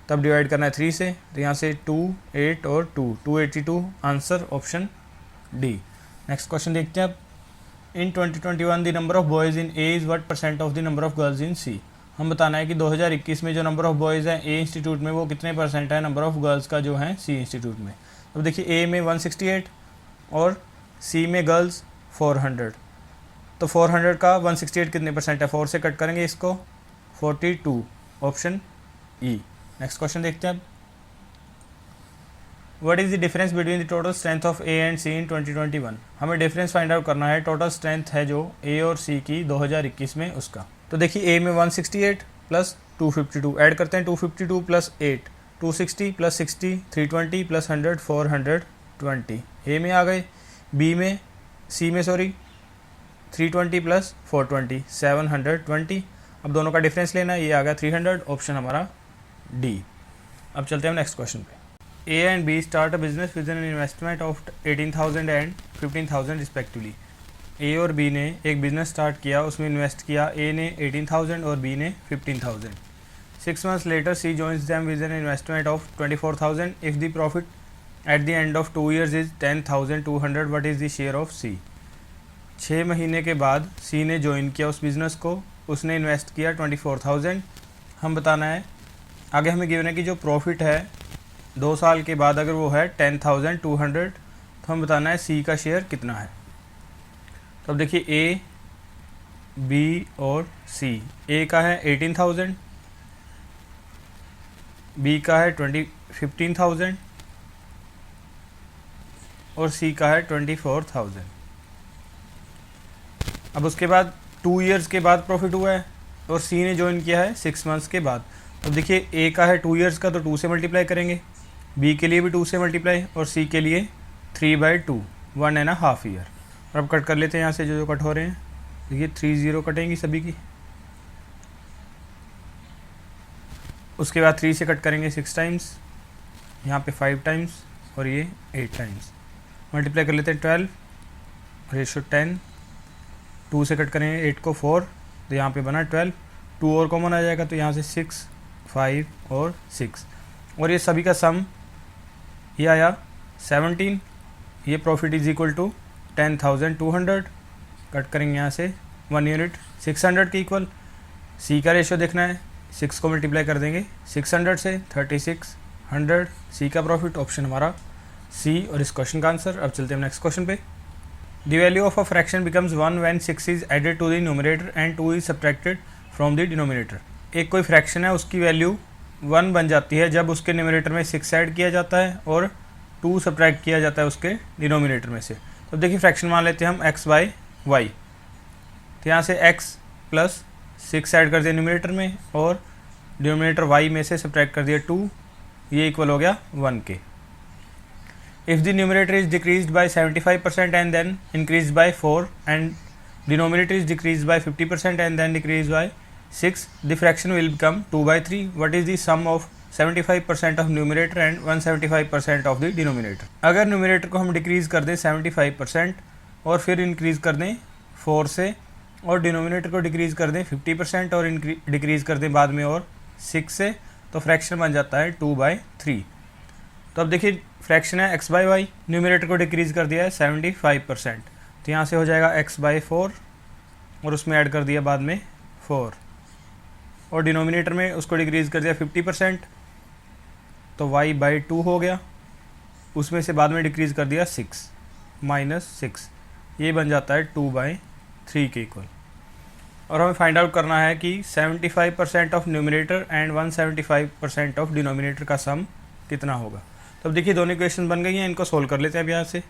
तब डिवाइड करना है 3 से, तो यहाँ से 2 8 और 2 282, answer option D. Next question देखते हैं अब। In 2021 the number of boys in A is what percent of the number of girls in C. हम बताना है कि 2021 में जो नंबर ऑफ बॉयज़ हैं ए इंस्टीट्यूट में वो कितने परसेंट है नंबर ऑफ गर्ल्स का जो है सी इंस्टीट्यूट में। अब देखिए ए में 168 और सी में गर्ल्स 400, तो 400 का 168 कितने परसेंट है, 4 से कट करेंगे इसको, 42, ऑप्शन ई। नेक्स्ट क्वेश्चन देखते हैं अब। What is the difference between the total strength of A and C in 2021। हमें डिफरेंस फाइंड आउट करना है, टोटल स्ट्रेंथ है जो ए और सी की 2021 में उसका। तो देखिए ए में 168 प्लस 252, ऐड करते हैं 252 प्लस 8, 260 प्लस 60, 320 प्लस 100, 420, ए में आ गए। बी में सी में 320 प्लस 420, 720। अब दोनों का डिफरेंस लेना है, ये आ गया 300, ऑप्शन हमारा डी। अब चलते हैं नेक्स्ट क्वेश्चन पे। A and B start a business with an investment of 18,000 and 15,000 respectively. A और बी ने एक बिजनेस स्टार्ट किया, उसमें इन्वेस्ट किया, ए ने 18,000 और बी ने 15,000। 6 months later C joins them with an investment of 24,000. If the profit at the end of 2 years is 10,200, what is the share of C? 6 महीने के बाद सी ने ज्वाइन किया उस बिज़नेस को, उसने इन्वेस्ट किया 24,000। हम बताना है, आगे हमें गिवन है कि जो प्रॉफिट है 2 साल के बाद अगर वो है 10,200, तो हम बताना है सी का शेयर कितना है। तो अब देखिए ए बी और सी, ए का है 18,000, बी का है 15,000 और सी का है 24,000। अब उसके बाद 2 इयर्स के बाद प्रॉफिट हुआ है और सी ने ज्वाइन किया है 6 months के बाद। अब देखिए ए का है 2 इयर्स का, तो 2 से मल्टीप्लाई करेंगे, बी के लिए भी 2 से मल्टीप्लाई और सी के लिए 3/2, 1.5 ईयर। और अब कट कर लेते हैं यहाँ से जो कट हो रहे हैं। देखिए 3 0 कटेंगी सभी की, उसके बाद 3 से कट करेंगे 6 टाइम्स, यहाँ पे 5 टाइम्स और ये 8 टाइम्स। मल्टीप्लाई कर लेते हैं 12, रेशो 10, 2 से कट करेंगे 8 को 4, तो यहाँ पे बना 12, 2 और कॉमन आ जाएगा, तो यहाँ से 6 5 और 6, और ये सभी का सम ये आया 17। ये profit is equal to 10,200, cut करेंगे यहाँ से 1 यूनिट 600 के इक्वल। सी का रेशो देखना है, 6 को मल्टीप्लाई कर देंगे 600 से, 3600, सी का प्रॉफिट, ऑप्शन हमारा सी और इस क्वेश्चन का आंसर। अब चलते हैं नेक्स्ट क्वेश्चन पे। The value of a fraction becomes 1 when 6 is added to the numerator and 2 is subtracted from the denominator. एक कोई फ्रैक्शन है, उसकी वैल्यू 1 बन जाती है जब उसके न्यूमरेटर में 6 ऐड किया जाता है और 2 सब्ट्रैक्ट किया जाता है उसके डिनोमिनेटर में से। तो देखिए फ्रैक्शन मान लेते हैं हम x बाई वाई, तो यहाँ से x प्लस 6 ऐड कर दिया न्यूमरेटर में और डिनोमिनेटर y में से सब्ट्रैक्ट कर दिया 2, ये इक्वल हो गया 1 के। If the numerator is decreased by 75% and then increase by 4 and denominator is decrease by 50% and then decrease by 6, the fraction will become 2/3. What is the sum of 75% of numerator and 175% of the denominator? अगर numerator को हम decrease कर दें 75% और फिर increase कर दें 4 से, और डिनोमिनेटर को डिक्रीज़ कर दें 50% और डिक्रीज़ कर दें बाद में और 6 से, तो फ्रैक्शन बन जाता है 2/3। तो अब देखिए फ्रैक्शन है x बाई वाई, न्यूमरेटर को डिक्रीज़ कर दिया है 75%, तो यहाँ से हो जाएगा x/4 और उसमें ऐड कर दिया बाद में 4, और डिनोमिनेटर में उसको डिक्रीज़ कर दिया 50%, तो y/2 हो गया, उसमें से बाद में डिक्रीज़ कर दिया 6 -6, ये बन जाता है 2/3 के इक्वल। और हमें फाइंड आउट करना है कि 75% of numerator and 175% of denominator का सम कितना होगा। तो अब देखिए दोनों इक्वेशन बन गई हैं, इनको सोल्व कर लेते हैं अब यहाँ से।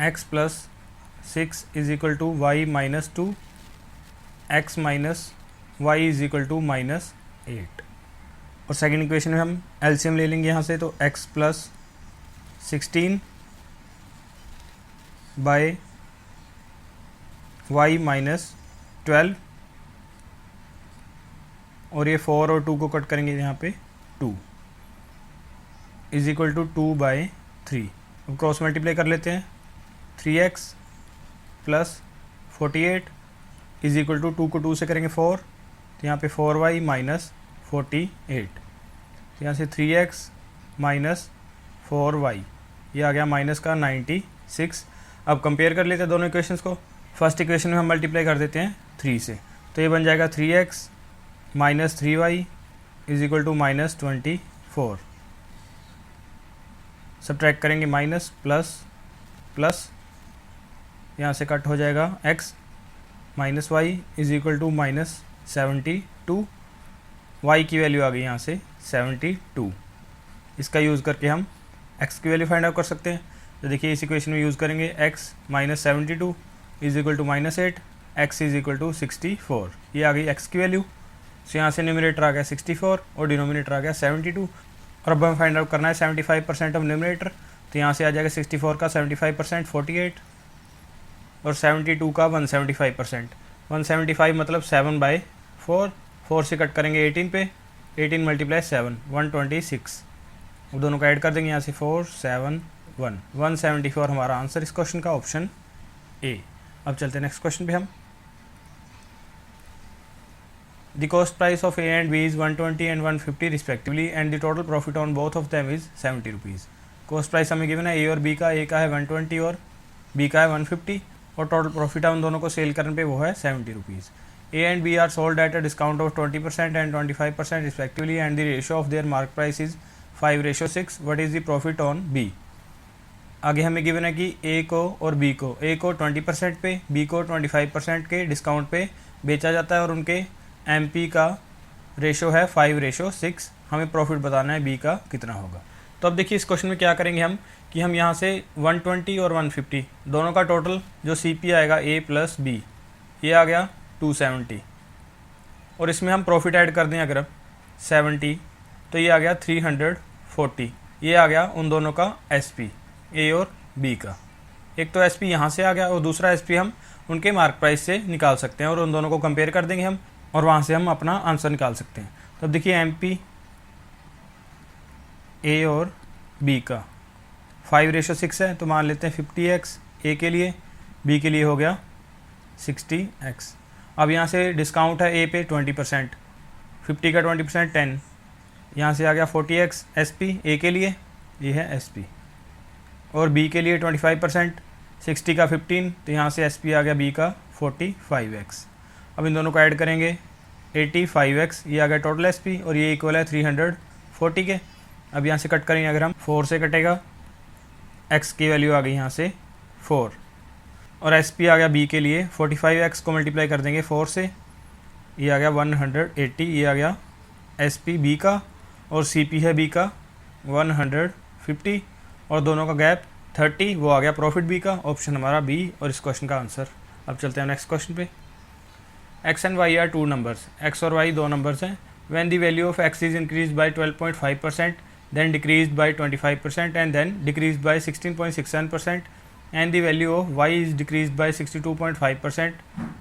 x + 6 = y - 2, x minus y is equal to -8, और सेकेंड इक्वेशन में हम एलसीएम ले लेंगे यहाँ से, तो x + 16 बाय y - 12, और ये 4 और 2 को कट करेंगे यहाँ पे 2, इज इक्वल टू 2/3। अब क्रॉस मल्टीप्लाई कर लेते हैं। 3x plus 48 is equal to 2 को 2 से करेंगे 4, तो यहाँ पे 4y माइनस 48, तो यहाँ से 3x माइनस 4y, ये आ गया माइनस का 96। अब कंपेयर कर लेते हैं दोनों इक्वेशंस को। फर्स्ट इक्वेशन में हम मल्टीप्लाई कर देते हैं 3 से, तो ये बन जाएगा 3x minus 3y is equal to minus 24। Subtract करेंगे माइनस प्लस प्लस, यहाँ से कट हो जाएगा x minus y is equal to minus 72। y की वैल्यू आ गई यहाँ से 72। इसका यूज़ करके हम x की वैल्यू फाइंड आउट कर सकते हैं। तो देखिए इस इक्वेशन में यूज़ करेंगे x minus 72 is equal to minus 8, x is equal to 64। ये आ गई x की वैल्यू। तो यहाँ से न्यूमरेटर आ गया 64 और डिनोमिनेटर आ गया 72। और अब हमें फाइंड आउट करना है 75% ऑफ न्यूमरेटर, तो यहाँ से आ जाएगा 64 का 75% 48 और 72 का 175%। 175 मतलब 7/4, 4 से कट करेंगे 18 पे, 18 मल्टीप्लाई 7 126। अब दोनों को ऐड कर देंगे यहाँ से 4 7 1 174 हमारा आंसर इस क्वेश्चन का ऑप्शन ए। अब चलते हैं नेक्स्ट क्वेश्चन पे हम। The cost price of A and B is 120 and 150 respectively and the total profit on both of them is 70 rupees। cost price हमें गिवन है A और B का, A का है 120 और B का है 150 और टोटल प्रॉफिट है उन दोनों को सेल करने पे वो है 70 rupees. A and B are sold at a discount of 20% and 25% respectively and the ratio of their mark price is 5:6। what is the profit on B। आगे हमें गिवन है कि A को और B को, A को 20% पे, B को 25% के डिस्काउंट पे बेचा जाता है और उनके MP का रेशो है 5:6। हमें प्रॉफिट बताना है B का कितना होगा। तो अब देखिए इस क्वेश्चन में क्या करेंगे हम कि हम यहाँ से 120 और 150 दोनों का टोटल जो CP आएगा A प्लस B, ये आ गया 270 और इसमें हम प्रॉफिट ऐड कर दें अगर 70 तो ये आ गया 340। ये आ गया उन दोनों का SP A और B का। एक तो SP यहाँ से आ गया और दूसरा SP हम उनके मार्क प्राइस से निकाल सकते हैं और उन दोनों को कंपेयर कर देंगे हम और वहाँ से हम अपना आंसर निकाल सकते हैं। तो अब देखिए MP A और B का 5:6 है, तो मान लेते हैं 50x A के लिए, B के लिए हो गया 60x। अब यहाँ से डिस्काउंट है A पे 20%, 50 का 20% 10, यहाँ से आ गया 40x SP A के लिए, ये है SP और B के लिए 25%, 60 का 15, तो यहाँ से SP आ गया B का 45x। अब इन दोनों को ऐड करेंगे 85x, ये आ गया टोटल SP और ये इक्वल है 340 के। अब यहाँ से कट करेंगे अगर हम 4 से कटेगा, x की वैल्यू आ गई यहाँ से 4 और SP आ गया B के लिए 45x को मल्टीप्लाई कर देंगे 4 से, ये आ गया 180, ये आ गया SP B का और CP है B का 150 और दोनों का गैप 30, वो आ गया प्रॉफिट B का, ऑप्शन हमारा B और इस क्वेश्चन का आंसर। अब चलते हैं नेक्स्ट क्वेश्चन पे। x and y are two numbers, x और y दो नंबर्स हैं। when the value of x is increased by 12.5%, then decreased by 25% and then decreased by 16.67% and the value of y is decreased by 62.5%,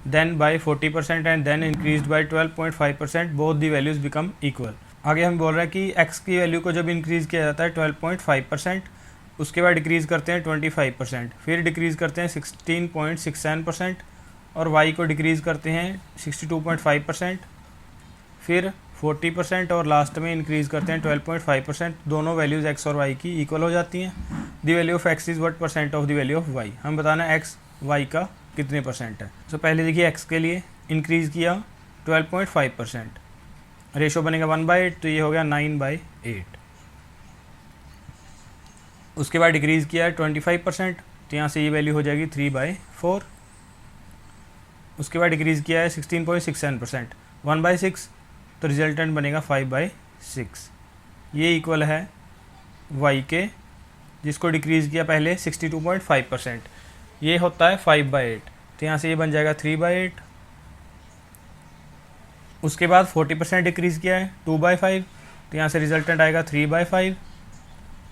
then by 40% and then increased by 12.5%, both the values become equal। आगे हम बोल रहे हैं कि x की value को जब increase किया जाता है 12.5%, उसके बाद डिक्रीज़ करते हैं 25%, फिर डिक्रीज़ करते हैं 16.67% और y को डिक्रीज़ करते हैं 62.5%, फिर 40% और लास्ट में इंक्रीज़ करते हैं 12.5%। दोनों वैल्यूज़ x और y की इक्वल हो जाती हैं। The value of x is what percent of the value of y। हम बताना है x y का कितने परसेंट है। तो पहले देखिए x के लिए इंक्रीज़ किया 12.5%, रेशो बनेगा 1/8, तो ये हो गया 9/8। उसके बाद डिक्रीज़ किया है 25%, तो यहाँ से ये वैल्यू हो जाएगी 3/4। उसके बाद डिक्रीज़ किया है 16.67%, 1/6, तो रिजल्टेंट बनेगा 5/6। ये इक्वल है y के, जिसको डिक्रीज़ किया पहले 62.5%, ये होता है 5/8, तो यहाँ से ये बन जाएगा 3/8। उसके बाद 40% डिक्रीज़ किया है 2/5, तो यहाँ से रिजल्टेंट आएगा 3/5।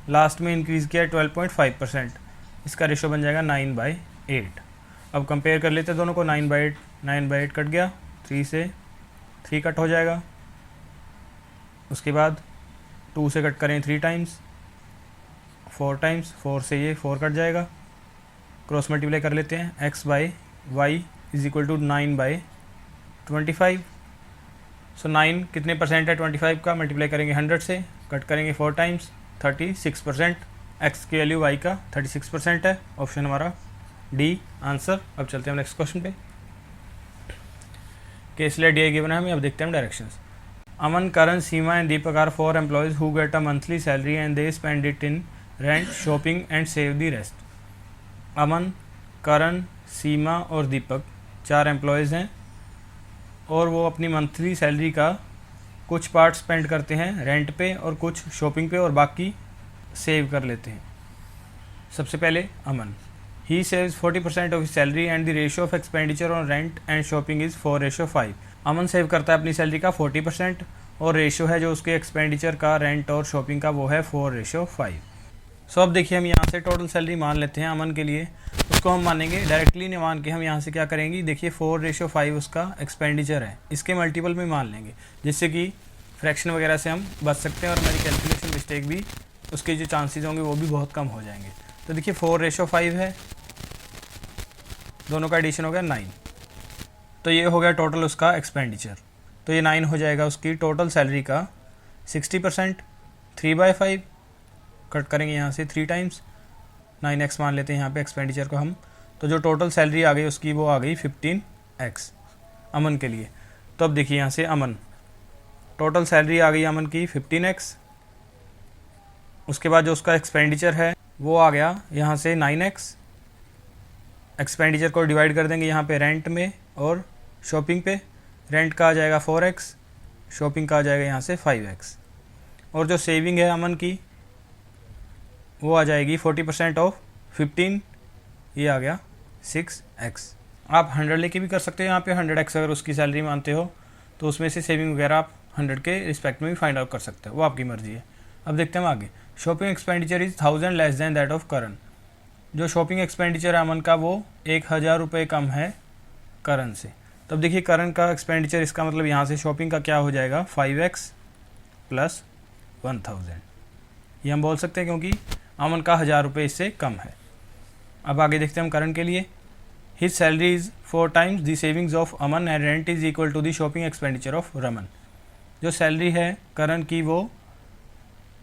लास्ट में इंक्रीज़ किया है 12.5%, इसका रेशो बन जाएगा 9/8। अब कंपेयर कर लेते हैं दोनों को। 9/8 कट गया, 3 से 3 कट हो जाएगा। उसके बाद 2 से कट करें 3 टाइम्स, 4 टाइम्स, 4 से ये 4 कट जाएगा, क्रॉस मल्टीप्लाई कर लेते हैं, x by y is equal to 9/25। So 9 कितने परसेंट है 25 का, मल्टीप्लाई करेंगे 100 से, कट करेंगे 4 टाइम्स, 36%। x की वैल्यू y का 36% है, ऑप्शन हमारा डी आंसर। अब चलते हैं हम नेक्स्ट क्वेश्चन पे। केस ले डी गिवन है हमें, अब देखते हैं directions. Aman, Karan, Seema and Deepak are 4 employees who get a monthly salary and they spend it in rent, shopping and save the rest. Aman, Karan, Seema और दीपक 4 एम्प्लॉयज़ हैं और वो अपनी मंथली सैलरी का कुछ पार्ट स्पेंड करते हैं रेंट पे और कुछ शॉपिंग पे और बाकी सेव कर लेते हैं। सबसे पहले Aman, he saves 40% of salary and the ratio of expenditure on rent and shopping is 4:5। Aman save करता है अपनी सैलरी का 40% और रेशियो है जो उसके एक्सपेंडिचर का रेंट और शॉपिंग का वो है 4:5। सो अब देखिए हम यहाँ से टोटल सैलरी मान लेते हैं अमन के लिए, उसको हम मानेंगे डायरेक्टली नहीं मान के, हम यहाँ से क्या करेंगे, देखिए 4:5 उसका एक्सपेंडिचर है, इसके मल्टीपल में मान लेंगे जिससे कि फ्रैक्शन वगैरह से हम बच सकते हैं और हमारी कैलकुलेशन मिस्टेक भी, उसके जो चांसेस होंगे वो भी बहुत कम हो जाएंगे। तो देखिए 4:5 है, दोनों का एडिशन हो गया 9, तो ये हो गया टोटल उसका एक्सपेंडिचर। तो ये 9 हो जाएगा उसकी टोटल सैलरी का 60%, 3/5 कट करेंगे यहाँ से 3 टाइम्स, 9x मान लेते हैं यहाँ पे एक्सपेंडिचर को हम। तो जो टोटल सैलरी आ गई उसकी वो आ गई 15x अमन के लिए। तो अब देखिए यहाँ से अमन, टोटल सैलरी आ गई अमन की 15x, उसके बाद जो उसका एक्सपेंडिचर है वो आ गया यहाँ से 9x। एक्सपेंडिचर को डिवाइड कर देंगे यहाँ पे रेंट में और शॉपिंग पे, रेंट का आ जाएगा 4x, शॉपिंग का आ जाएगा यहाँ से 5x, और जो सेविंग है अमन की वो आ जाएगी 40% ऑफ 15, ये आ गया 6x। आप 100 लेके भी कर सकते हो यहाँ पे, 100x अगर उसकी सैलरी मानते हो तो उसमें से सेविंग वगैरह आप 100 के रिस्पेक्ट में भी फाइंड आउट कर सकते हो, वो आपकी मर्जी है। अब देखते हैं हम आगे। Shopping expenditure is 1000 less than that of Karan. जो शॉपिंग एक्सपेंडिचर है अमन का वो 1000 रुपये कम है करण से। तब देखिए करण का एक्सपेंडिचर, इसका मतलब यहाँ से शॉपिंग का क्या हो जाएगा 5x प्लस 1000, ये हम बोल सकते हैं क्योंकि अमन का 1000 रुपये इससे कम है। अब आगे देखते हैं हम करण के लिए। His salary is 4 times the savings of Aman and rent is equal to the shopping expenditure of Raman. जो सैलरी है करण की वो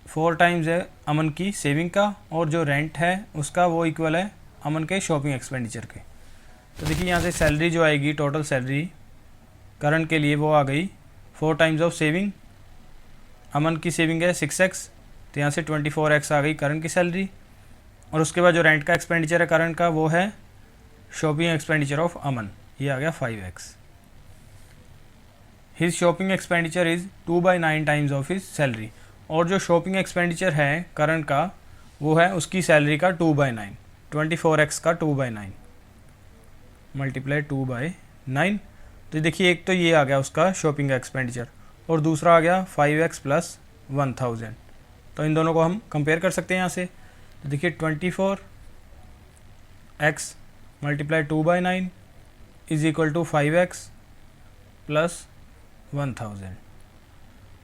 4 टाइम्स है अमन की सेविंग का, और जो रेंट है उसका वो इक्वल है अमन के शॉपिंग एक्सपेंडिचर के। तो देखिए यहाँ से सैलरी जो आएगी टोटल सैलरी करण के लिए वो आ गई 4 टाइम्स ऑफ सेविंग, अमन की सेविंग है 6x, तो यहाँ से 24x आ गई करण की सैलरी, और उसके बाद जो रेंट का एक्सपेंडिचर है करण का वो है शॉपिंग एक्सपेंडिचर ऑफ अमन, ये आ गया 5x। His shopping expenditure is 2/9 times of his salary, और जो शॉपिंग एक्सपेंडिचर है करण का वो है उसकी सैलरी का 2/9, 24x का 2/9 मल्टीप्लाई 2/9। तो देखिए एक तो ये आ गया उसका शॉपिंग का एक्सपेंडिचर और दूसरा आ गया 5x प्लस 1000। तो इन दोनों को हम कंपेयर कर सकते हैं यहाँ से। तो देखिए 24x multiply 2/9 is equal to 5x plus 1000।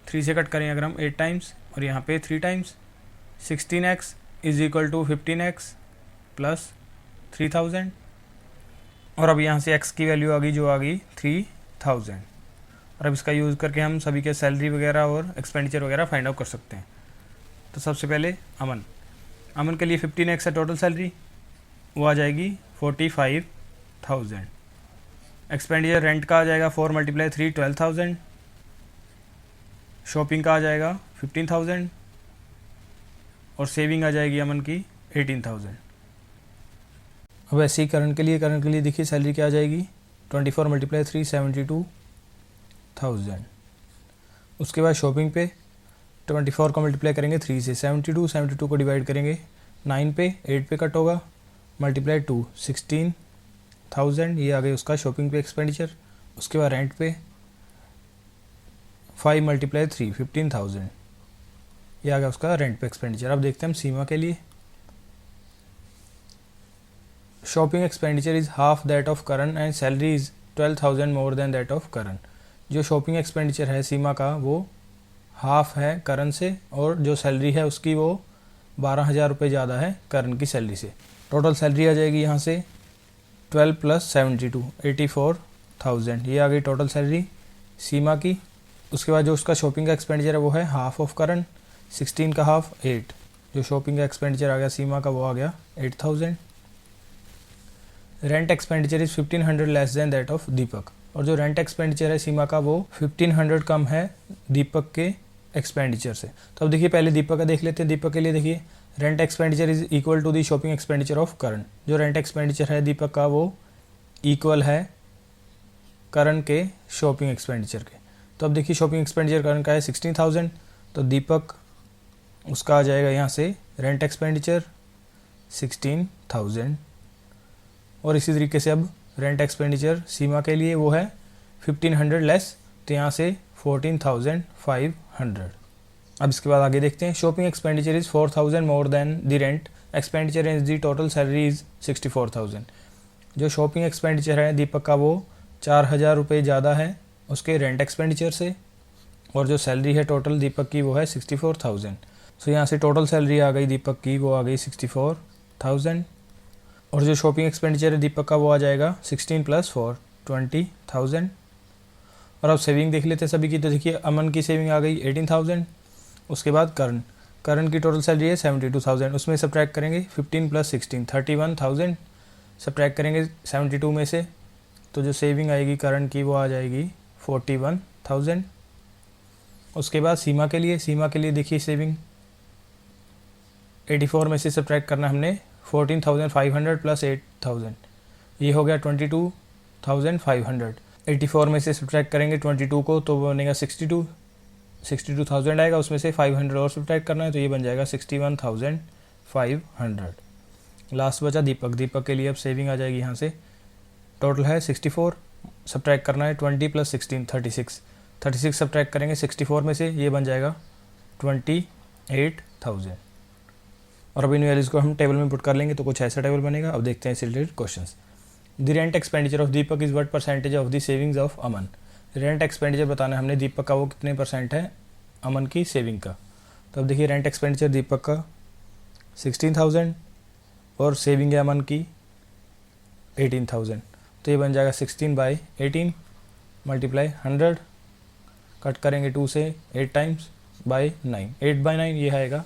3 से कट करें अगर हम 8 टाइम्स और यहाँ पे 3 times, 16x is equal to 15x plus 3000, और अब यहाँ से x की वैल्यू आ गई जो आ गई 3000, और अब इसका यूज़ करके हम सभी के सैलरी वगैरह और एक्सपेंडिचर वगैरह फाइंड आउट कर सकते हैं। तो सबसे पहले अमन के लिए 15x है टोटल सैलरी, वो आ जाएगी 45,000। एक्सपेंडिचर रेंट का आ जाएगा 4 मल्टीप्लाई 3 12,000, शॉपिंग का आ जाएगा 15,000 और सेविंग आ जाएगी अमन की 18,000। अब ऐसे ही करण के लिए देखिए सैलरी क्या आ जाएगी 24 मल्टीप्लाई 3 72,000। उसके बाद शॉपिंग पे 24 का मल्टीप्लाई करेंगे 3 से, 72 को डिवाइड करेंगे 9 पे, 8 पे कट होगा, मल्टीप्लाई 2 16,000, ये आ गई उसका शॉपिंग पे एक्सपेंडिचर। उसके बाद रेंट पे 5 मल्टीप्लाई 3 15,000, ये आ गया उसका रेंट पे एक्सपेंडिचर। अब देखते हैं हम सीमा के लिए। Shopping expenditure is half that of Karan and salary is 12,000 more than that of Karan. जो शॉपिंग एक्सपेंडिचर है सीमा का वो हाफ है करण से, और जो सैलरी है उसकी वो 12,000 रुपये ज़्यादा है करण की सैलरी से। टोटल सैलरी आ जाएगी यहाँ से 12 + 72 84,000, ये आ गई टोटल सैलरी सीमा की। उसके बाद जो उसका शॉपिंग का एक्सपेंडिचर है वो है हाफ ऑफ करण, 16 का हाफ 8, जो शॉपिंग का एक्सपेंडिचर आ गया सीमा का वो आ गया 8,000। Rent expenditure is 1500 less than that of Deepak, और जो रेंट एक्सपेंडिचर है सीमा का वो 1500 कम है दीपक के एक्सपेंडिचर से। तो अब देखिए पहले दीपक का देख लेते हैं। दीपक के लिए देखिए rent expenditure is equal to the shopping expenditure of Karan. जो रेंट एक्सपेंडिचर है दीपक का वो इक्वल है करण के शॉपिंग एक्सपेंडिचर के। तो अब देखिए शॉपिंग एक्सपेंडिचर करण का है 16,000, तो दीपक उसका आ जाएगा यहाँ से रेंट एक्सपेंडिचर 16,000। और इसी तरीके से अब रेंट एक्सपेंडिचर सीमा के लिए वो है 1500 लेस, तो यहाँ से 14,500। अब इसके बाद आगे देखते हैं। Shopping expenditure is 4,000 more than the rent expenditure and the total salary is 64,000। जो शॉपिंग एक्सपेंडिचर है दीपक का वो 4,000 रुपये ज़्यादा है उसके रेंट एक्सपेंडिचर से, और जो सैलरी है टोटल दीपक की वो है 64,000। सो यहाँ से टोटल सैलरी आ गई दीपक की वो आ गई 64,000, और जो शॉपिंग एक्सपेंडिचर है दीपक का वो आ जाएगा 16 + 4 20,000। और अब सेविंग देख लेते हैं सभी की। तो देखिए अमन की सेविंग आ गई 18,000। उसके बाद करण की टोटल सैलरी है 72,000, उसमें सब्ट्रैक्ट करेंगे 15 + 16 31,000, सब्ट्रैक्ट करेंगे 72 में से, तो जो सेविंग आएगी करण की वो आ जाएगी 41,000। उसके बाद सीमा के लिए देखिए सेविंग 84 में से सब्ट्रैक्ट करना हमने 14,500 + 8,000, ये हो गया 22,500। 84 में से सब्ट्रैक्ट करेंगे 22 को तो वो बनेगा 62,000 आएगा, उसमें से 500 और सब्ट्रैक्ट करना है तो ये बन जाएगा 61,500। लास्ट बचा दीपक के लिए अब सेविंग आ जाएगी यहाँ से, टोटल है 64, सब्ट्रैक्ट करना है 20 + 16 36 सब्ट्रैक्ट करेंगे 64 में से, ये बन जाएगा 28,000। और अब इन वैल्यूज़ को हम टेबल में पुट कर लेंगे तो कुछ ऐसा टेबल बनेगा। अब देखते हैं इससे related questions. The rent expenditure of Deepak is what percentage of the savings of Aman. Rent expenditure बताना है हमने दीपक का वो कितने % है अमन की सेविंग का। तो अब देखिए रेंट एक्सपेंडिचर दीपक का 16,000 और सेविंग है अमन की 18,000, तो ये बन जाएगा 16/18 × 100, कट करेंगे 2 से 8 टाइम्स बाय 9, 8/9 ये आएगा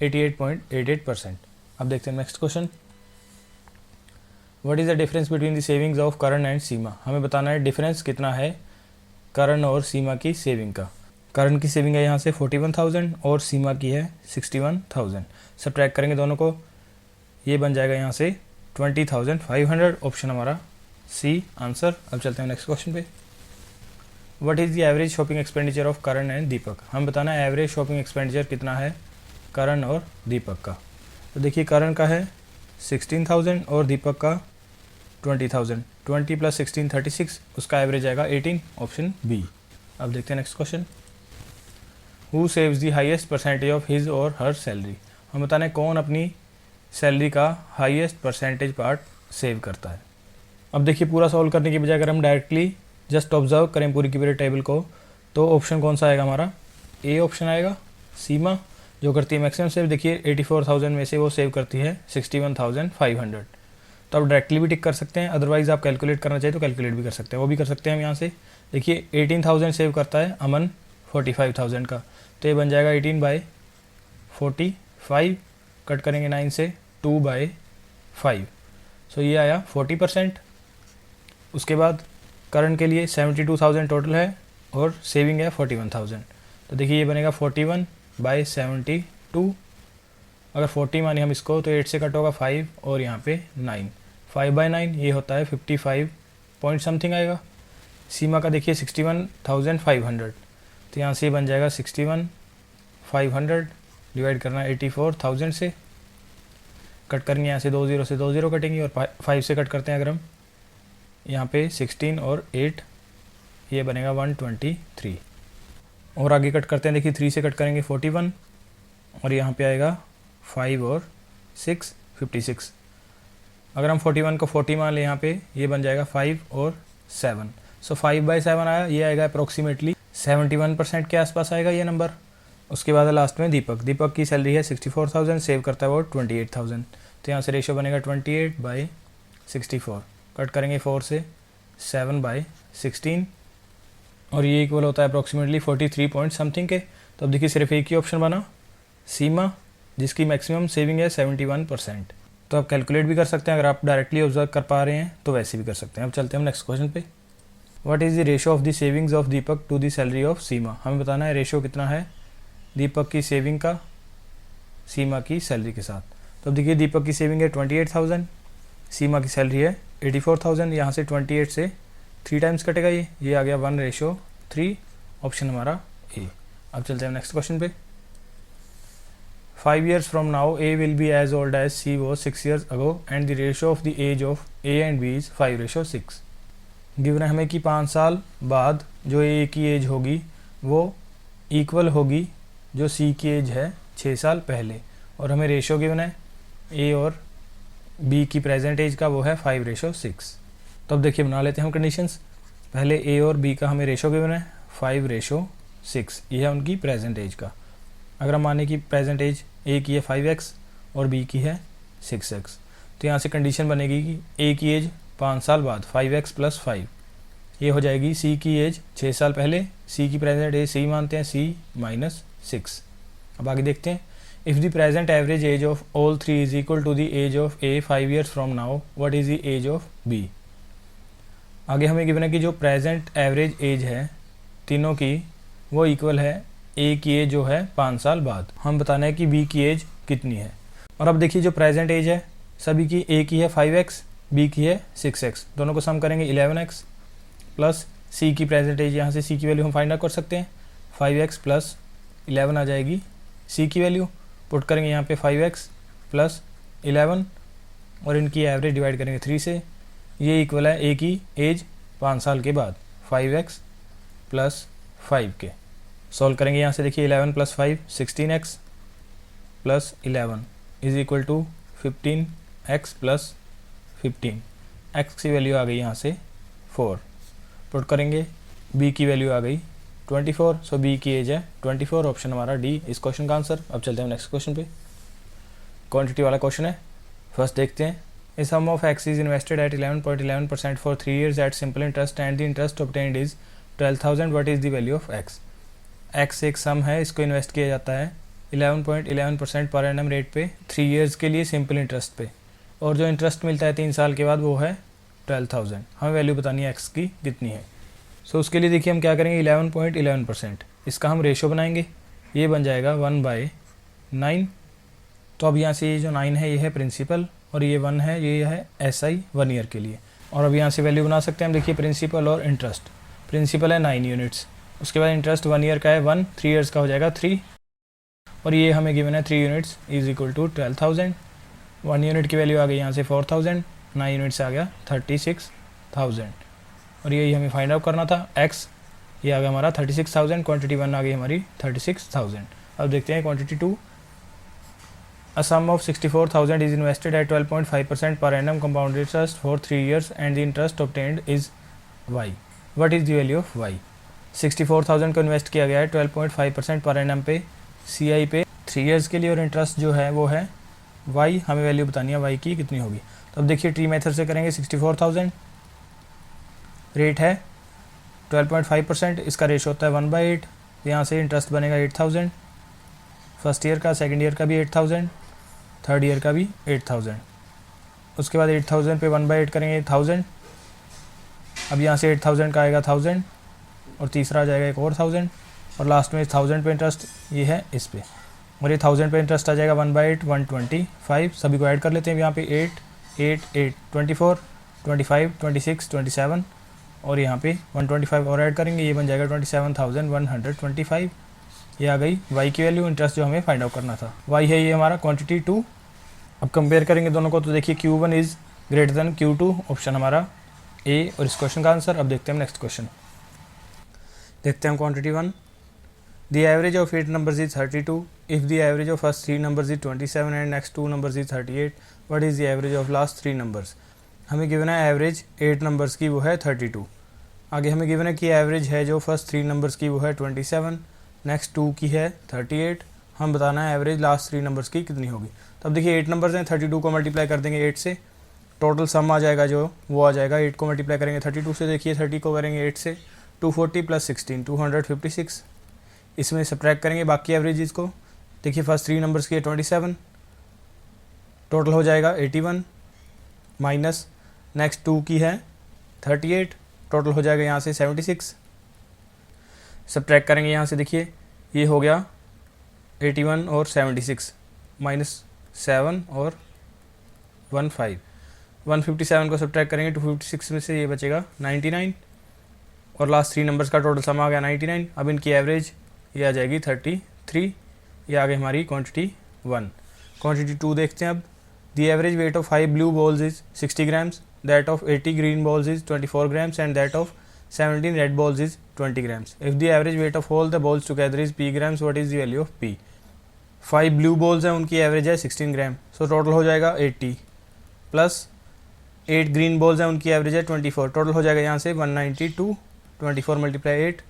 88.88%। अब देखते हैं next question. What is the difference between the savings of Karan and Seema. हमें बताना है डिफरेंस कितना है करण और सीमा की सेविंग का। करण की सेविंग है यहाँ से 41,000 और सीमा की है 61,000, सब्ट्रैक्ट करेंगे दोनों को, ये बन जाएगा यहाँ से 20,500। ऑप्शन हमारा सी आंसर। अब चलते हैं नेक्स्ट क्वेश्चन पे। What is the average shopping expenditure of Karan and Deepak. हम बताना है एवरेज शॉपिंग एक्सपेंडिचर कितना है करण और दीपक का। तो देखिए करण का है 16,000 और दीपक का 20,000, 20 + 16 36, उसका एवरेज आएगा 18, ऑप्शन बी। अब देखते हैं next question. Who saves the highest % of his और हर सैलरी। हम बताना है कौन अपनी सैलरी का हाईएस्ट % पार्ट सेव करता है। अब देखिए पूरा सॉल्व करने की बजाय अगर हम डायरेक्टली जस्ट ऑब्जर्व करें पूरी की पूरी टेबल को, तो ऑप्शन कौन सा आएगा हमारा, ए ऑप्शन आएगा। सीमा जो करती है मैक्सिमम सेव, देखिए 84,000 में से वो सेव करती है 61,500। तो आप डायरेक्टली भी टिक कर सकते हैं, अदरवाइज आप कैलकुलेट करना चाहिए तो कैलकुलेट भी कर सकते हैं, वो भी कर सकते हैं हम यहाँ से। देखिए 18,000 सेव करता है अमन 45,000 का, तो ये बन जाएगा 18/45, कट करेंगे 9 से 2/5, सो ये आया 40%। उसके बाद करण के लिए 72,000 टोटल है और सेविंग है 41,000, तो देखिए ये बनेगा 41/72। अगर 40 माने हम इसको तो 8 से कट होगा 5 और यहाँ पे 9, 5/9 ये होता है 55 पॉइंट समथिंग आएगा। सीमा का देखिए 61,500, तो यहाँ से बन जाएगा 61,500 डिवाइड करना 84,000 से, कट करेंगे यहाँ से 2 0 से 2 0 कटेंगे और 5 से कट करते हैं अगर हम, यहाँ पे 16 और 8 ये बनेगा 123, और आगे कट करते हैं देखिए 3 से कट करेंगे 41 और यहाँ पे आएगा 5 और 6 56। अगर हम 41 को 40 मान लें यहाँ पे, ये बन जाएगा 5 और 7, सो 5/7 आया, ये आएगा अप्रोक्सीमेटली 71% के आसपास आएगा ये नंबर। उसके बाद लास्ट में दीपक की सैलरी है 64,000, सेव करता है वो 28,000। तो यहाँ से रेशो बनेगा 28/64, कट करेंगे 4 से 7/16 और ये इक्वल होता है अप्रॉक्सीमेटली 43 पॉइंट समथिंग के। तो अब देखिए सिर्फ एक ही ऑप्शन बना, सीमा, जिसकी मैक्सिमम सेविंग है 71%। तो आप कैलकुलेट भी कर सकते हैं, अगर आप डायरेक्टली ऑब्जर्व कर पा रहे हैं तो वैसे भी कर सकते हैं। अब चलते हैं हम नेक्स्ट क्वेश्चन पे। What is the ratio of the savings of Deepak to the salary of Seema. हमें बताना है रेशो कितना है दीपक की सेविंग का सीमा की सैलरी के साथ। तो अब देखिए दीपक की सेविंग है 28,000, सीमा की सैलरी है 84,000। यहाँ से 28 से 3 टाइम्स कटेगा, ये आ गया 1:3, ऑप्शन हमारा ए। अब चलते हैं नेक्स्ट क्वेश्चन पे। 5 years from now A will be as old as C was 6 years ago and the ratio of the age of A and B is 5:6। Given है हमें कि 5 साल बाद जो A की एज होगी वो इक्वल होगी जो C की एज है 6 साल पहले, और हमें रेशो गिवन है A और B की प्रेजेंट एज का, वो है 5:6। तो अब देखिए बना लेते हैं हम कंडीशंस। पहले A और B का हमें रेशो गिवन है 5:6, ये है उनकी प्रेजेंट एज का। अगर हम माने कि प्रेजेंट एज A की है 5x और B की है 6x, तो यहाँ से कंडीशन बनेगी कि A की एज 5 साल बाद 5x + 5, ये हो जाएगी C की एज 6 साल पहले, C की प्रेजेंट एज C मानते हैं, C - 6। अब आगे देखते हैं। If the present average age of all 3 is equal to the age of A 5 years from now, what is the age of B। आगे हमें गिवन है कि जो प्रेजेंट एवरेज एज है तीनों की वो इक्वल है A की एज जो है 5 साल बाद। हम बताना है कि B की एज कितनी है। और अब देखिए जो प्रेजेंट एज है सभी की, A की है 5x, B की है 6x, दोनों को सम करेंगे 11x प्लस C की प्रेजेंट एज, यहाँ से C की वैल्यू हम फाइंड आउट कर सकते हैं, 5x + 11 आ जाएगी C की वैल्यू। पुट करेंगे यहाँ पे 5x + 11 और इनकी एवरेज डिवाइड करेंगे 3 से, ये इक्वल है A की एज 5 साल के बाद 5x + 5 के। सॉल्व करेंगे यहाँ से, देखिए 11 + 5 16x + 11 is equal to 15x + 15। x की वैल्यू आ गई यहाँ से 4। पुट करेंगे b की वैल्यू आ गई 24, सो b की एज है 24, ऑप्शन हमारा डी इस क्वेश्चन का आंसर। अब चलते हैं नेक्स्ट क्वेश्चन पे। क्वांटिटी वाला क्वेश्चन है, फर्स्ट देखते हैं। A sum of x is invested at 11.11% for 3 years at simple interest and the interest obtained is 12,000. What is the value of x? x एक सम है, इसको इन्वेस्ट किया जाता है 11.11% पर एनम रेट पे 3 इयर्स के लिए सिंपल इंटरेस्ट पे, और जो इंटरेस्ट मिलता है 3 साल के बाद वो है 12,000। हमें वैल्यू बतानी है x की कितनी है। सो उसके लिए देखिए हम क्या करेंगे, 11.11%, इसका हम रेशो बनाएंगे, ये बन जाएगा 1/9। तो अब यहाँ से ये जो 9 है ये है प्रिंसिपल और ये 1 है, ये है SI 1 ईयर के लिए। और अब यहाँ से वैल्यू बना सकते हैं हम, देखिए प्रिंसिपल और इंटरेस्ट। प्रिंसिपल है 9 यूनिट्स, उसके बाद इंटरेस्ट 1 ईयर का है 1, 3 इयर्स का हो जाएगा 3, और ये हमें गिवन है 3 units is equal to 12,000। 1 unit की वैल्यू आ गई यहाँ से 4,000, 9 यूनिट से आ गया 36,000, और यही हमें फाइंड आउट करना था। x ये आ गया हमारा 36,000, क्वांटिटी 1 आ गई हमारी 36,000। अब देखते हैं quantity 2। A sum of 64,000 is invested at 12.5% per annum compound interest for 3 years and the interest obtained is y. What is the value of y? 64,000 को इन्वेस्ट किया गया है 12.5% पर एनम पे CI पे 3 इयर्स के लिए, और इंटरेस्ट जो है वो है y। हमें वैल्यू बतानी है y की कितनी होगी। तो अब देखिए ट्री मेथड से करेंगे। 64,000 रेट है 12.5%, इसका रेशो होता है 1/8, यहाँ से इंटरेस्ट बनेगा 8,000, फर्स्ट ईयर का, सेकेंड ईयर का भी 8,000, थर्ड ईयर का भी 8,000। उसके बाद 8,000 पे 1/8 करेंगे 1,000, अब यहाँ से 8,000 का आएगा 1,000 और तीसरा आ जाएगा एक और 1,000, और लास्ट में 1,000 पे इंटरेस्ट ये है इस पे, और ये 1,000 पे इंटरेस्ट आ जाएगा 1/8 125। सभी को ऐड कर लेते हैं यहाँ पे 8 8 8 24 25 26 27, और यहाँ पे 125 और ऐड करेंगे, ये बन जाएगा 27,125। ये आ गई y की वैल्यू, इंटरेस्ट जो हमें फाइंड आउट करना था। y है ये हमारा क्वांटिटी 2। अब कंपेयर करेंगे दोनों को, तो देखिए Q1 is greater then Q2, option हमारा A और इस क्वेश्चन का आंसर। अब देखते हैं नेक्स्ट क्वेश्चन। देखते हैं quantity 1। The average of 8 numbers is 32 if the average of first 3 numbers is 27 and next 2 numbers is 38, what is the average of last 3 numbers. हमें गिवन है एवरेज 8 नंबर्स की वो है 32। आगे हमें गिवन है कि एवरेज है जो फर्स्ट 3 नंबर्स की वो है 27, नेक्स्ट 2 की है 38, हम बताना है एवरेज लास्ट 3 नंबर्स की कितनी होगी। तो अब देखिए 8 नंबर्स हैं, 32 को मल्टीप्लाई कर देंगे 8 से, टोटल सम आ जाएगा जो वो आ जाएगा 8 को मल्टीप्लाई करेंगे 32 से, देखिए 30 को करेंगे 8 से, 240 + 16 256, इसमें सब्ट्रैक्ट करेंगे बाकी एवरेजेस को। देखिए फर्स्ट 3 नंबर्स की है 27, टोटल हो जाएगा 81, माइनस नेक्स्ट 2 की है 38, टोटल हो जाएगा यहाँ से 76, सब्ट्रैक्ट करेंगे यहाँ से, देखिए ये हो गया 81 और 76, -7 और 15, 157 को सब्ट्रैक्ट करेंगे 256 में से, ये बचेगा 99, और लास्ट 3 नंबर्स का टोटल सम आ गया 99। अब इनकी एवरेज ये आ जाएगी 33, ये आ गई हमारी क्वांटिटी 1। क्वांटिटी 2 देखते हैं अब। The average weight of 5 blue balls is 60 grams, that of 80 green balls is 24 grams and that of 17 red balls is 20 grams. If the average weight of all the balls together is p grams, what is the value of p। 5 blue balls हैं, उनकी average है 16 ग्राम, so total हो जाएगा 80, plus 8 green balls हैं, उनकी average है 24, total हो जाएगा यहाँ से 192, 24 × 8।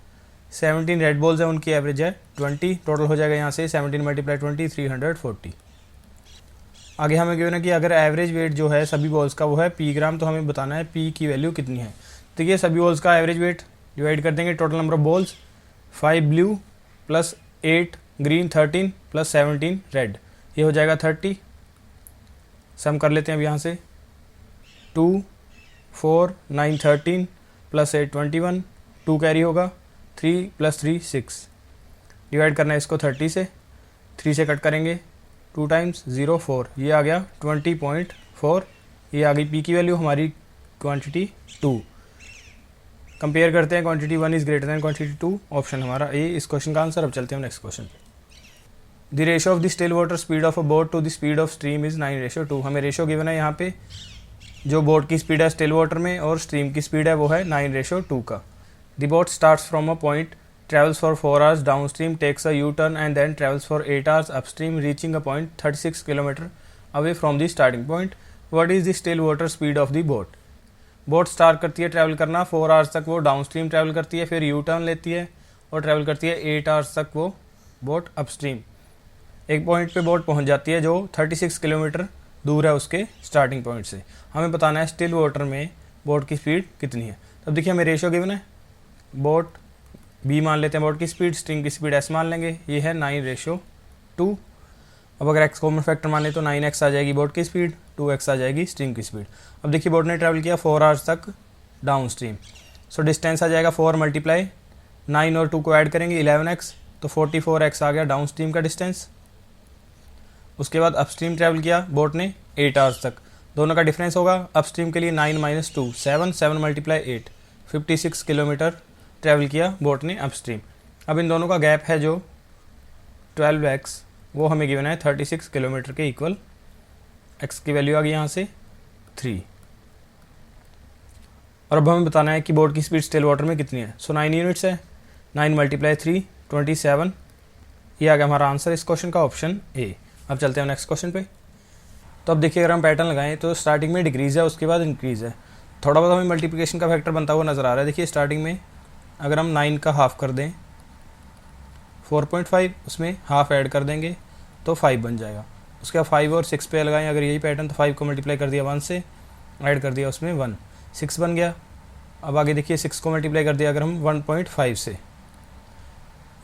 17 रेड बॉल्स हैं, उनकी एवरेज है 20, टोटल हो जाएगा यहाँ से 17 × 20 340। आगे हमें गिवन है कि अगर एवरेज वेट जो है सभी बॉल्स का वो है p ग्राम, तो हमें बताना है p की वैल्यू कितनी है। तो ये सभी बॉल्स का एवरेज वेट डिवाइड कर देंगे total number of balls, 5 blue plus 8 green 13 plus 17 red, ये हो जाएगा 30। सम कर लेते हैं अब यहाँ से, 2 4 9 13 प्लस 8 21, 2 कैरी होगा, 3 + 3 6, डिवाइड करना है इसको 30 से, 3 से कट करेंगे 2 टाइम्स 0 4, ये आ गया 20.4, ये आ गई पी की वैल्यू हमारी क्वांटिटी 2। कंपेयर करते हैं, quantity 1 is greater than quantity 2, option हमारा ए इस क्वेश्चन का आंसर। अब चलते हैं नेक्स्ट क्वेश्चन पे। The ratio of the still water speed of a boat to the speed of stream is 9:2। हमें रेशो गिवन है यहाँ पे, जो बोट की स्पीड है स्टिल वाटर में और स्ट्रीम की स्पीड है वो है 9:2 का। The boat starts from a point, travels for 4 hours downstream, takes a U-turn and then travels for 8 hours upstream, reaching a point 36 km away from the starting point. What is the still water speed of the boat? Boat start करती है travel करना 4 hours तक, वो downstream travel करती है, फिर U turn लेती है और ट्रैवल करती है 8 आवर्स तक वो बोट अपस्ट्रीम। एक पॉइंट पे बोट पहुंच जाती है जो 36 किलोमीटर दूर है उसके स्टार्टिंग पॉइंट से। हमें बताना है स्टिल वाटर में बोट की स्पीड कितनी है। तब देखिए हमें रेशो गिवन है, बोट बी मान लेते हैं बोट की स्पीड, स्ट्रीम की स्पीड एस मान लेंगे, ये है 9:2। अब अगर एक्स कॉमन फैक्टर मान ले तो 9x आ जाएगी बोट की स्पीड, 2x आ जाएगी स्ट्रीम की स्पीड। अब देखिए बोट ने ट्रैवल किया 4 आवर्स तक डाउन स्ट्रीम, सो डिस्टेंस आ जाएगा 4 × 9 और 2 को ऐड करेंगे 11x, तो 44x आ गया डाउन स्ट्रीम का डिस्टेंस। उसके बाद अपस्ट्रीम ट्रैवल किया बोट ने 8 आवर्स तक, दोनों का डिफरेंस होगा अपस्ट्रीम के लिए 9 - 2 7, 7 × 8 56 किलोमीटर ट्रैवल किया बोट ने अपस्ट्रीम। अब इन दोनों का गैप है जो 12x, वो हमें गिवन है 36 किलोमीटर के इक्वल। x की वैल्यू आ गई यहाँ से 3। और अब हमें बताना है कि बोट की स्पीड स्टिल वाटर में कितनी है। सो 9 यूनिट्स है, 9 × 3 27, ये आ गया हमारा आंसर इस क्वेश्चन का, ऑप्शन ए। अब चलते हैं नेक्स्ट क्वेश्चन पे। तो अब देखिए अगर हम पैटर्न लगाएं तो स्टार्टिंग में डिक्रीज़ है, उसके बाद इंक्रीज़ है, थोड़ा बहुत हमें मल्टीप्लिकेशन का फैक्टर बनता हुआ नज़र आ रहा है। देखिए स्टार्टिंग में अगर हम 9 का हाफ कर दें 4.5, उसमें हाफ ऐड कर देंगे तो 5 बन जाएगा। उसके बाद 5 और 6 पे लगाएं अगर यही पैटर्न, तो 5 को मल्टीप्लाई कर दिया 1 से, ऐड कर दिया उसमें 1, 6 बन गया। अब आगे देखिए 6 को मल्टीप्लाई कर दिया अगर हम 1.5 से,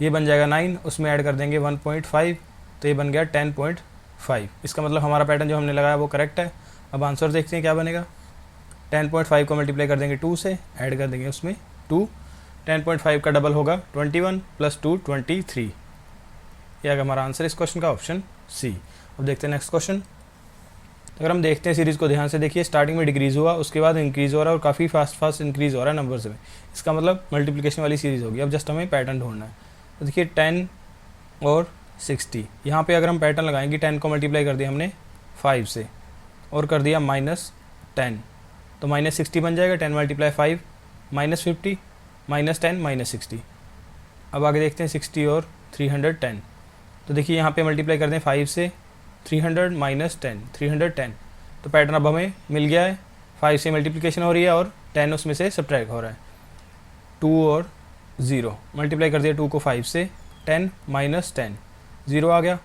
ये बन जाएगा 9, उसमें ऐड कर देंगे 1.5, तो ये बन गया 10.5। इसका मतलब हमारा पैटर्न जो हमने लगाया वो करेक्ट है। अब आंसर देखते हैं क्या बनेगा। 10.5 को मल्टीप्लाई कर देंगे 2 से, ऐड कर देंगे उसमें 2, 10.5 का डबल होगा 21 + 2 23। ये आगे हमारा आंसर इस क्वेश्चन का, ऑप्शन सी। अब देखते हैं नेक्स्ट क्वेश्चन। अगर हम देखते हैं सीरीज़ को ध्यान से देखिए, स्टार्टिंग में डिक्रीज़ हुआ, उसके बाद इंक्रीज़ हो रहा है और काफ़ी फास्ट इंक्रीज़ हो रहा है नंबर्स में, इसका मतलब मल्टीप्लिकेशन वाली सीरीज़ होगी। अब जस्ट हमें पैटर्न ढूंढना है। तो देखिए 10 और 60, यहाँ पे अगर हम पैटर्न लगाएंगे 10 को मल्टीप्लाई कर दिया हमने 5 से और कर दिया -10, तो -60 बन जाएगा। 10 × 5 -50, -10 -60। अब आगे देखते हैं 60 और 310। तो देखिए यहाँ पे मल्टीप्लाई कर दें 5 से, 300 - 10 310, तो पैटर्न अब हमें मिल गया है। 5 से मल्टीप्लिकेशन हो रही है और 10 उसमें से सब्ट्रैक्ट हो रहा है। 2 और 0 मल्टीप्लाई कर दिया 2 को 5 से, 10 माइनस 10, 0 आ गया।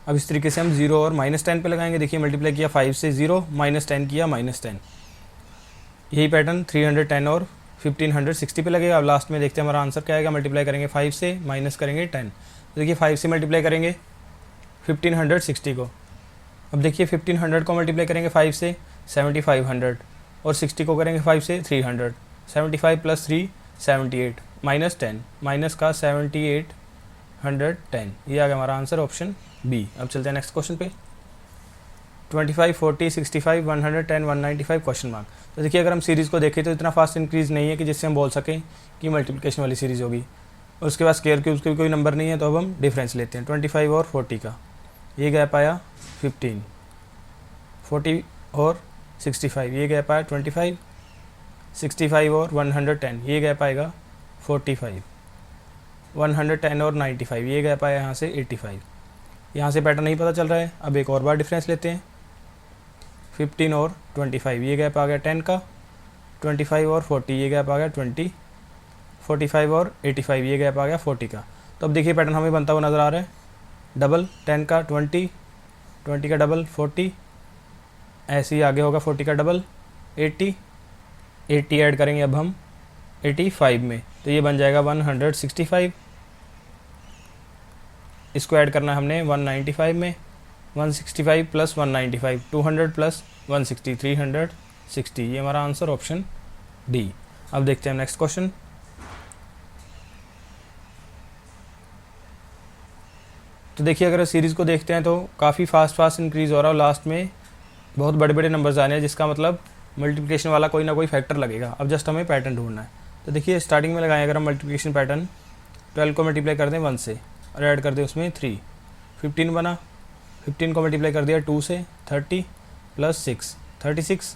अब इस तरीके से हम 0 और -10 पे लगाएंगे। देखिए मल्टीप्लाई किया 5 से 0, -10 किया -10, यही पैटर्न 310 और 1560 पे लगेगा। अब लास्ट में देखते हैं हमारा आंसर क्या आएगा। मल्टीप्लाई करेंगे 5 से, माइनस करेंगे 10। तो देखिए 5 से मल्टीप्लाई करेंगे 1560 को। अब देखिए 1500 को मल्टीप्लाई करेंगे 5 से 7500, और 60 को करेंगे 5 से 300। 75 + 3 78, -10, माइनस का 78 110, ये आ गया हमारा आंसर ऑप्शन बी। अब चलते हैं नेक्स्ट क्वेश्चन पे। 25, 40, 65, 110, 195 क्वेश्चन मार्क। तो देखिए अगर हम सीरीज़ को देखें तो इतना फास्ट इंक्रीज़ नहीं है कि जिससे हम बोल सकें कि मल्टीप्लिकेशन वाली सीरीज़ होगी। और उसके बाद स्क्वायर क्यूब्स के कोई नंबर नहीं है, तो अब हम डिफरेंस लेते हैं 25 और 40 का। ये गैप आया 15, 40 और 65, ये गैप आया 25, 65 और 110, ये गैप आएगा 45, 110 और 95, ये गैप आया यहाँ से 85। यहाँ से पैटर्न नहीं पता चल रहा है। अब एक और बार डिफरेंस लेते हैं 15 और 25, ये गैप आ गया 10 का। 25 और 40, ये गैप आ गया 20। 45 और 85, ये गैप आ गया 40 का। तो अब देखिए पैटर्न हमें बनता हुआ नज़र आ रहा है। डबल 10 का 20, 20 का डबल 40, ऐसे ही आगे होगा 40 का डबल 80, 80 ऐड करेंगे अब हम 85 में, तो ये बन जाएगा 165। इसको ऐड करना है हमने 195 में, 165 + 195, 200 + 160, 360, ये हमारा आंसर ऑप्शन डी। अब देखते हैं नेक्स्ट क्वेश्चन। तो देखिए अगर सीरीज़ को देखते हैं तो काफ़ी फास्ट इंक्रीज़ हो रहा है, और लास्ट में बहुत बड़े बड़े नंबर्स आने हैं, जिसका मतलब मल्टीप्लिकेशन वाला कोई ना कोई फैक्टर लगेगा। अब जस्ट हमें पैटर्न ढूंढना है। तो देखिए स्टार्टिंग में लगाएं अगर हम मल्टीप्लिकेशन पैटर्न, 12 को मल्टीप्लाई कर दें 1 से और ऐड कर दें उसमें 3, 15 बना। 15 को मल्टीप्लाई कर दिया 2 से, 30 + 6, 36।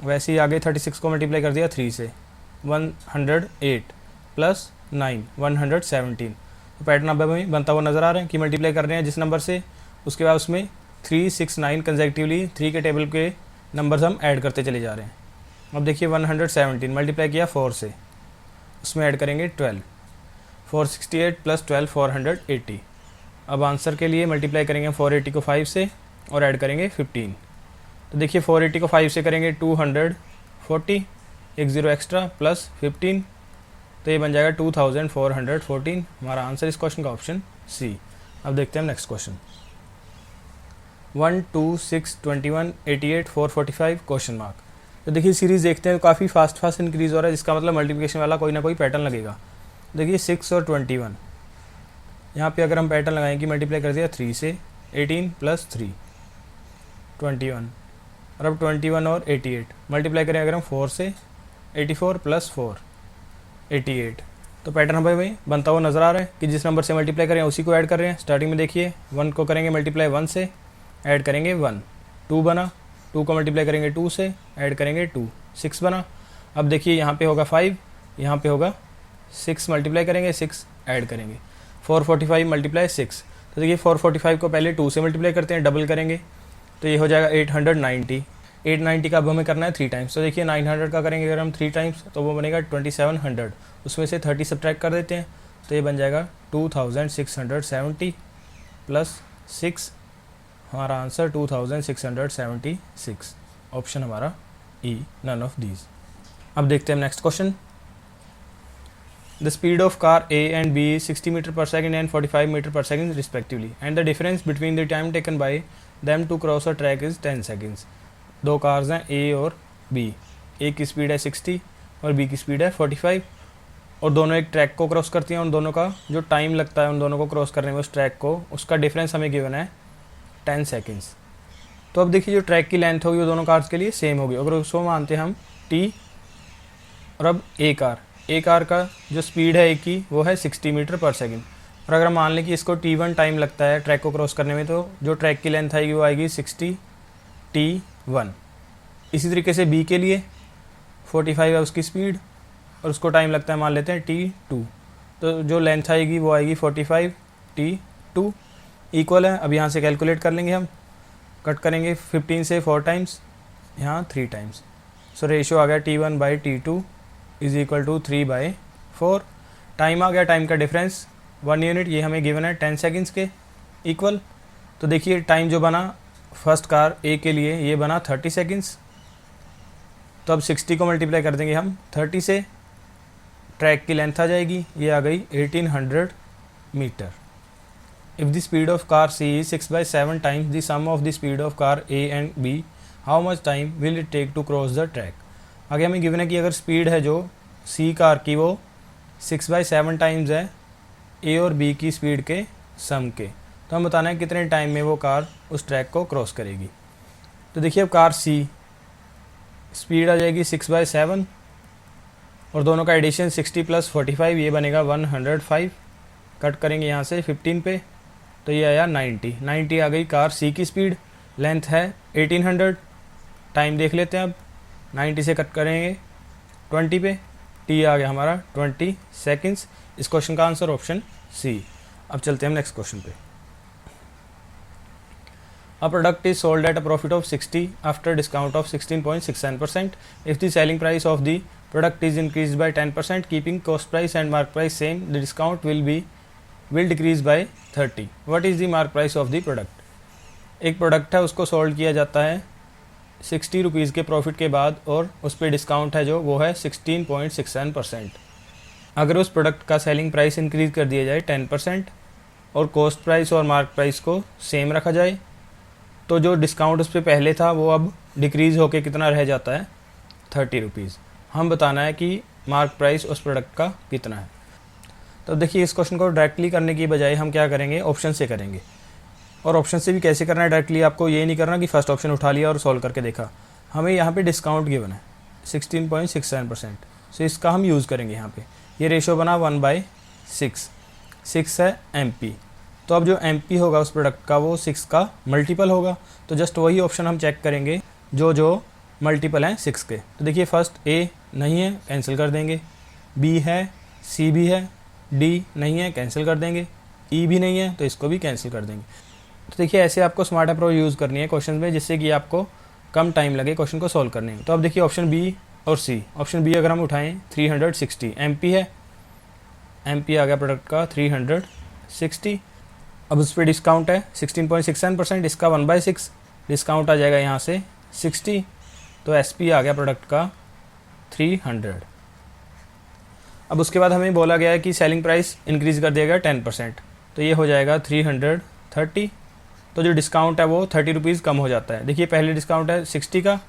वैसे ही आगे 36 को मल्टीप्लाई कर दिया 3 से, 108 + 9, 117। तो पैटर्न अब हमें बनता हुआ नज़र आ रहा है कि मल्टीप्लाई कर रहे हैं जिस नंबर से, उसके बाद उसमें 3, 6, 9 कंसेक्टिवली 3 के टेबल के नंबर्स हम ऐड करते चले जा रहे हैं। अब देखिए 117 मल्टीप्लाई किया 4 से, उसमें ऐड करेंगे 12, 468 + 12, 480। अब आंसर के लिए मल्टीप्लाई करेंगे 480 को 5 से और ऐड करेंगे 15। तो देखिए 480 को 5 से करेंगे 240, एक 0 एक्स्ट्रा + 15, तो ये बन जाएगा 2414। हमारा आंसर इस क्वेश्चन का ऑप्शन सी। अब देखते हैं नेक्स्ट क्वेश्चन। 1, 2, 6, 21, 88, 445 question mark. तो देखिए सीरीज़ देखते हैं तो काफ़ी फास्ट इंक्रीज़ हो रहा है, जिसका मतलब मल्टीप्लिकेशन वाला कोई ना कोई पैटर्न लगेगा। देखिए 6 और 21, यहाँ पे अगर हम पैटर्न लगाएं कि मल्टीप्लाई कर दिया 3 से, 18 + 3, 21, और अब 21 और 88 मल्टीप्लाई करें अगर हम 4 से, 84 + 4, 88। तो पैटर्न हमें बनता हुआ नज़र आ रहा है कि जिस नंबर से मल्टीप्लाई करें उसी को ऐड कर रहे हैं। स्टार्टिंग में देखिए 1 को करेंगे मल्टीप्लाई 1 से, ऐड करेंगे 1, 2 बना। 2 को मल्टीप्लाई करेंगे 2 से, ऐड करेंगे 2, 6 बना। अब देखिए यहाँ पे होगा 5, यहाँ पे होगा 6, मल्टीप्लाई करेंगे 6, ऐड करेंगे 445 × 6। तो देखिए 445 को पहले 2 से मल्टीप्लाई करते हैं, डबल करेंगे तो ये हो जाएगा 890। 890 का अब हमें करना है 3 टाइम्स। तो देखिए 900 का करेंगे अगर हम 3 टाइम्स तो वो बनेगा 2700, उसमें से 30 सब्ट्रैक्ट कर देते हैं तो ये बन जाएगा 2670 + 6। हमारा आंसर 2676, ऑप्शन हमारा ई, नन ऑफ दीज। अब देखते हैं next question. The speed of car A and B is 60 m/s and 45 m/s respectively, and the difference between the time taken by them to cross a track is 10 seconds. दो cars हैं A और B, A की speed है 60 और B की speed है 45, और दोनों एक ट्रैक को क्रॉस करती हैं। उन दोनों का जो टाइम लगता है उन दोनों को क्रॉस करने में उस ट्रैक को, उसका डिफरेंस हमें गिवन है 10 सेकेंड्स। तो अब देखिए जो ट्रैक की लेंथ होगी वो दोनों कार्स के लिए सेम होगी। अगर उसको मानते हैं हम T, और अब A कार का जो स्पीड है A की वो है 60 m/s, और अगर हम मान लें कि इसको T1 टाइम लगता है ट्रैक को क्रॉस करने में, तो जो ट्रैक की लेंथ आएगी वो आएगी 60 T1। इसी तरीके से B के लिए 45 है उसकी स्पीड और उसको टाइम लगता है मान लेते हैं T2, तो जो लेंथ आएगी वो आएगी 45 T2 इक्वल है। अब यहाँ से कैलकुलेट कर लेंगे हम, कट करेंगे 15 से 4 टाइम्स, यहाँ 3 टाइम्स। सो रेशियो आ गया T1/T2 = 3/4। टाइम आ गया, टाइम का डिफरेंस 1 यूनिट ये हमें गिवन है 10 सेकेंड्स के इक्वल। तो देखिए टाइम जो बना फर्स्ट कार ए के लिए ये बना 30 सेकेंड्स। तो अब 60 को मल्टीप्लाई कर देंगे हम 30 से, ट्रैक की लेंथ आ जाएगी, ये आ गई 1800 metre. If the speed of car C is 6/7 times the sum of the speed of car A and B, how much time will it take to cross the track. आगे हमें given है कि अगर speed है जो सी car की वो 6/7 times है ए और बी की स्पीड के सम के, तो हम बताना है कितने टाइम में वो कार उस ट्रैक को क्रॉस करेगी। तो देखिए अब कार सी स्पीड आ जाएगी 6/7 और दोनों का एडिशन 60 + 45 ये बनेगा 105। कट करेंगे यहाँ से 15 पे, तो ये आया 90 आ गई कार सी की स्पीड। लेंथ है 1800, टाइम देख लेते हैं अब। 90 से कट करेंगे 20 पे, टी आ गया हमारा 20 सेकेंड्स। इस क्वेश्चन का आंसर ऑप्शन सी। अब चलते हैं हम नेक्स्ट क्वेश्चन पे। A product is sold at a profit of 60 after discount of 16.67%. If the selling price of the product is increased by 10%, keeping cost price and mark price same, the discount will decrease by 30. What is the mark price of the product? एक product है उसको sold किया जाता है 60 rupees के profit के बाद और उस पर डिस्काउंट है जो वो है 16.67%। अगर उस प्रोडक्ट का सेलिंग प्राइस इंक्रीज़ कर दिया जाए 10% और कॉस्ट प्राइस और मार्क प्राइस को सेम रखा जाए, तो जो डिस्काउंट उस पर पहले था वो अब डिक्रीज़ होके कितना रह जाता है 30 रुपीज़। हम बताना है कि मार्क प्राइस उस प्रोडक्ट का कितना है। तो देखिए इस क्वेश्चन को डायरेक्टली करने की बजाय हम क्या करेंगे, ऑप्शन से करेंगे। और ऑप्शन से भी कैसे करना है डायरेक्टली, आपको ये नहीं करना कि फर्स्ट ऑप्शन उठा लिया और सॉल्व करके देखा। हमें यहाँ पे डिस्काउंट गिवन है 16.67%, सो इसका हम यूज़ करेंगे यहाँ पे। ये रेशो बना 1/6, 6 है MP। तो अब जो MP होगा उस प्रोडक्ट का वो 6 का मल्टीपल होगा। तो जस्ट वही ऑप्शन हम चेक करेंगे जो मल्टीपल हैं 6 के। तो देखिए फर्स्ट A नहीं है, कैंसिल कर देंगे, B है, C भी है, D नहीं है, कैंसिल कर देंगे, E भी नहीं है तो इसको भी कैंसिल कर देंगे। तो देखिए ऐसे आपको स्मार्ट अप्रोच यूज़ करनी है क्वेश्चन में, जिससे कि आपको कम टाइम लगे क्वेश्चन को सॉल्व करने में। तो अब देखिए ऑप्शन B और C। ऑप्शन B अगर हम उठाएं 360 MP है, MP आ गया प्रोडक्ट का 360। अब उस पर डिस्काउंट है 16.67%, इसका 1/6 डिस्काउंट आ जाएगा यहाँ से 60, तो SP आ गया प्रोडक्ट का 300। अब उसके बाद हमें बोला गया है कि सेलिंग प्राइस इंक्रीज़ कर दिया गया 10%, तो ये हो जाएगा 330। तो जो डिस्काउंट है वो 30 रुपीज़ कम हो जाता है। देखिए पहले डिस्काउंट है 60 का,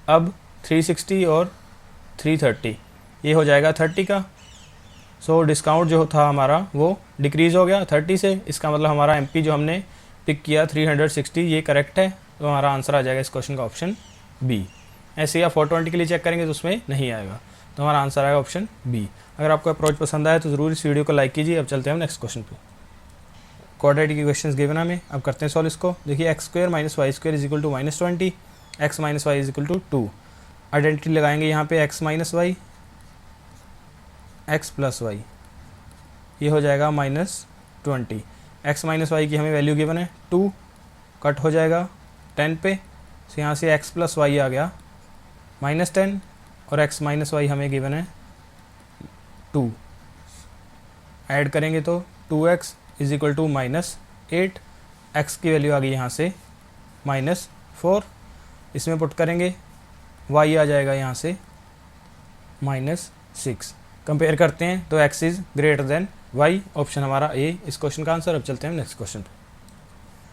अब 360 और 330 ये हो जाएगा 30 का। सो डिस्काउंट जो था हमारा वो डिक्रीज़ हो गया 30 से। इसका मतलब हमारा MP जो हमने पिक किया 360 ये करेक्ट है, तो हमारा आंसर आ जाएगा इस क्वेश्चन का ऑप्शन B। ऐसे ही आप 420 के लिए चेक करेंगे तो उसमें नहीं आएगा, तो हमारा आंसर आएगा ऑप्शन B। अगर आपको अप्रोच पसंद आए तो ज़रूर इस वीडियो को लाइक कीजिए। अब चलते हैं हम नेक्स्ट क्वेश्चन पे। क्वाड्रेटिक इक्वेशंस गिवन हमें, अब करते हैं सॉल्व इसको। देखिए x² - y² = -20, x - y = 2। Identity लगाएंगे यहाँ पे x - y, x + y, ये हो जाएगा -20। x - y की हमें वैल्यू गिवन है 2, कट हो जाएगा 10 पे, तो यहाँ से x + y आ गया -10 और x - y हमें गिवन है 2। ऐड करेंगे तो 2x = -8, x की वैल्यू आ गई यहाँ से -4। इसमें पुट करेंगे y आ जाएगा यहाँ से -6। कंपेयर करते हैं तो x is greater then y, option हमारा A इस क्वेश्चन का आंसर। अब चलते हैं नेक्स्ट क्वेश्चन पे।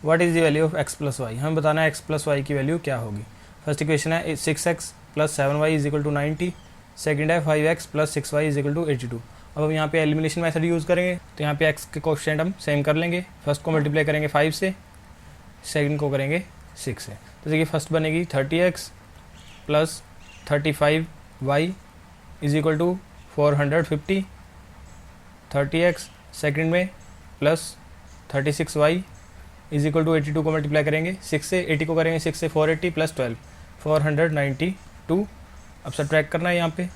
What is the value of x + y, हमें बताना है x + y की वैल्यू क्या होगी। फर्स्ट इक्वेशन है 6x + 7y = 90, सेकेंड है 5x + 6y = 82। अब हम यहाँ पे एलिमिनेशन मेथड यूज़ करेंगे, तो यहाँ पे x के कोएफिशिएंट हम सेम कर लेंगे। फर्स्ट को मल्टीप्लाई करेंगे 5 से, सेकंड को करेंगे 6 से। तो देखिए फर्स्ट बनेगी 30x + 35y = 450, 30x सेकंड में प्लस 36y = 82 को मल्टीप्लाई करेंगे 6 से, 80 को करेंगे 6 से 480 + 12 492। अब सब्ट्रैक्ट करना है यहाँ पे,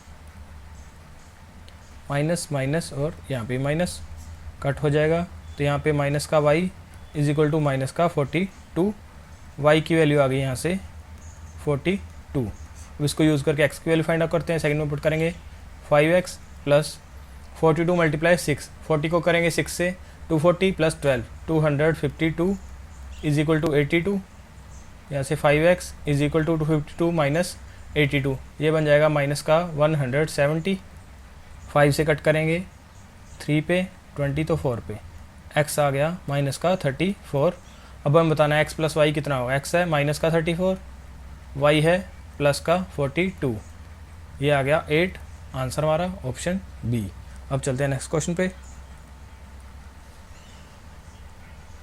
माइनस माइनस और यहाँ पे माइनस, कट हो जाएगा। तो यहाँ पे माइनस का y = माइनस का 42, y की वैल्यू आ गई यहाँ से 42। अब इसको यूज़ करके x की वैल्यू फाइंड आउट करते हैं। सेकंड में पुट करेंगे 5x + 42 × 6, 40 को करेंगे 6 से, 240 प्लस 12 252 इज इक्वल टू 82। यहाँ से 5x is equal to 252 minus 82, ये बन जाएगा माइनस का 170। 5 से कट करेंगे 3 पे, 20 तो 4 पे, x आ गया माइनस का 34। अब हमें बताना है x प्लस वाई कितना होगा। x है माइनस का 34, y है प्लस का 42, ये आ गया 8। आंसर हमारा ऑप्शन बी। अब चलते हैं नेक्स्ट क्वेश्चन पे।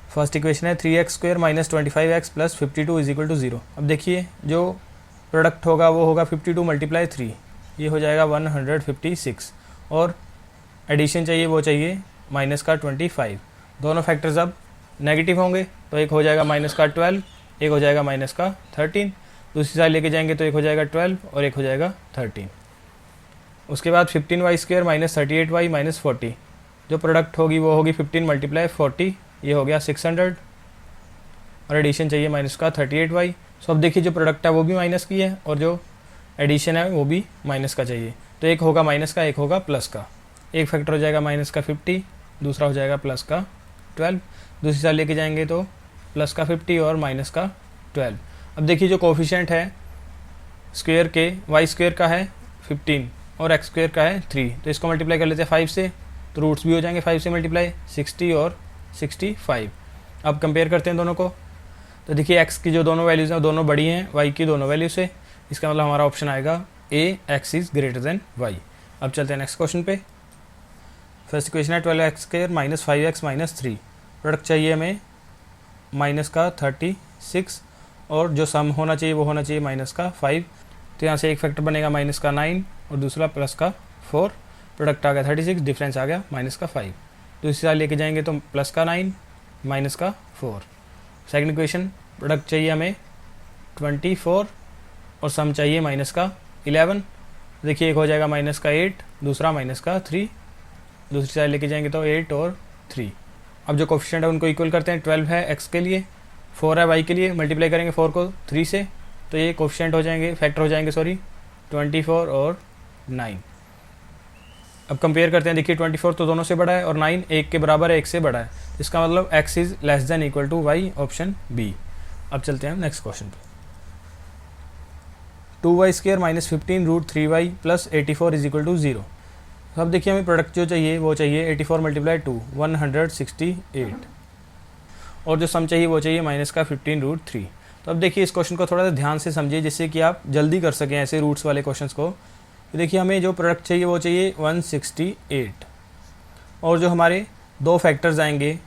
फर्स्ट इक्वेशन है 3x² minus 25x plus 52 is equal to 0। अब देखिए जो प्रोडक्ट होगा वो होगा 52 मल्टीप्लाई 3, ये हो जाएगा 156, और एडिशन चाहिए वो चाहिए माइनस का 25। दोनों फैक्टर्स अब नेगेटिव होंगे, तो एक हो जाएगा माइनस का 12, एक हो जाएगा माइनस का 13। दूसरी साइड लेके जाएंगे तो एक हो जाएगा 12 और एक हो जाएगा 13। उसके बाद 15y² माइनस 38y माइनस 40, जो प्रोडक्ट होगी वो होगी 15 मल्टीप्लाई 40, ये हो गया 600, और एडिशन चाहिए माइनस का 38y। सो अब देखिए जो प्रोडक्ट है वो भी माइनस की है और जो एडिशन है वो भी माइनस का चाहिए, तो एक होगा माइनस का, एक होगा प्लस का। एक फैक्टर हो जाएगा माइनस का 50, दूसरा हो जाएगा प्लस का 12। दूसरी साइड लेके जाएंगे तो प्लस का 50 और माइनस का 12। अब देखिए जो कोफिशिएंट है स्क्वायर के, y² का है 15 और x² का है 3, तो इसको मल्टीप्लाई कर लेते हैं 5 से, तो रूट्स भी हो जाएंगे 5 से मल्टीप्लाई, 60 और 65। अब कंपेयर करते हैं दोनों को, तो देखिए x की जो दोनों वैल्यूज़ हैं दोनों बड़ी हैं y की दोनों वैल्यू से, इसका मतलब हमारा ऑप्शन आएगा ए, x is greater then y। अब चलते हैं नेक्स्ट क्वेश्चन पे। फर्स्ट इक्वेशन है 12x² minus 5x minus 3, product चाहिए हमें माइनस का 36, और जो सम होना चाहिए वो होना चाहिए माइनस का 5। तो यहाँ से एक फैक्टर बनेगा माइनस का 9 और दूसरा प्लस का 4, प्रोडक्ट आ गया 36, डिफरेंस आ गया माइनस का 5। दूसरी साइड लेके जाएंगे तो प्लस का 9 माइनस का 4। सेकंड इक्वेशन, प्रोडक्ट चाहिए हमें 24 और सम चाहिए माइनस का 11। देखिए एक हो जाएगा माइनस का 8, दूसरा माइनस का 3। दूसरी साइड लेके जाएंगे तो 8 और 3। अब जो कोफिशिएंट है उनको इक्वल करते हैं। 12 है x के लिए, 4 है y के लिए, मल्टीप्लाई करेंगे 4 को 3 से, तो ये कोफिशिएंट हो जाएंगे, फैक्टर हो जाएंगे 24 और 9। अब कंपेयर करते हैं, देखिए 24 तो दोनों से बड़ा है और 9 1 के बराबर है, 1 से बड़ा है, इसका मतलब x is less than equal to y, option B. अब चलते हैं नेक्स्ट क्वेश्चन पे। 2y² minus 15 root 3y plus 84 is equal to 0। अब देखिए हमें प्रोडक्ट जो चाहिए वो चाहिए 84 मल्टीप्लाई 2 168, और जो सम चाहिए वो चाहिए माइनस का 15 रूट 3। तो अब देखिए इस क्वेश्चन को थोड़ा सा ध्यान से समझिए जिससे कि आप जल्दी कर सकें ऐसे रूट्स वाले क्वेश्चंस को। तो देखिए हमें जो प्रोडक्ट चाहिए वो चाहिए 168, और जो हमारे दो फैक्टर्स आएंगे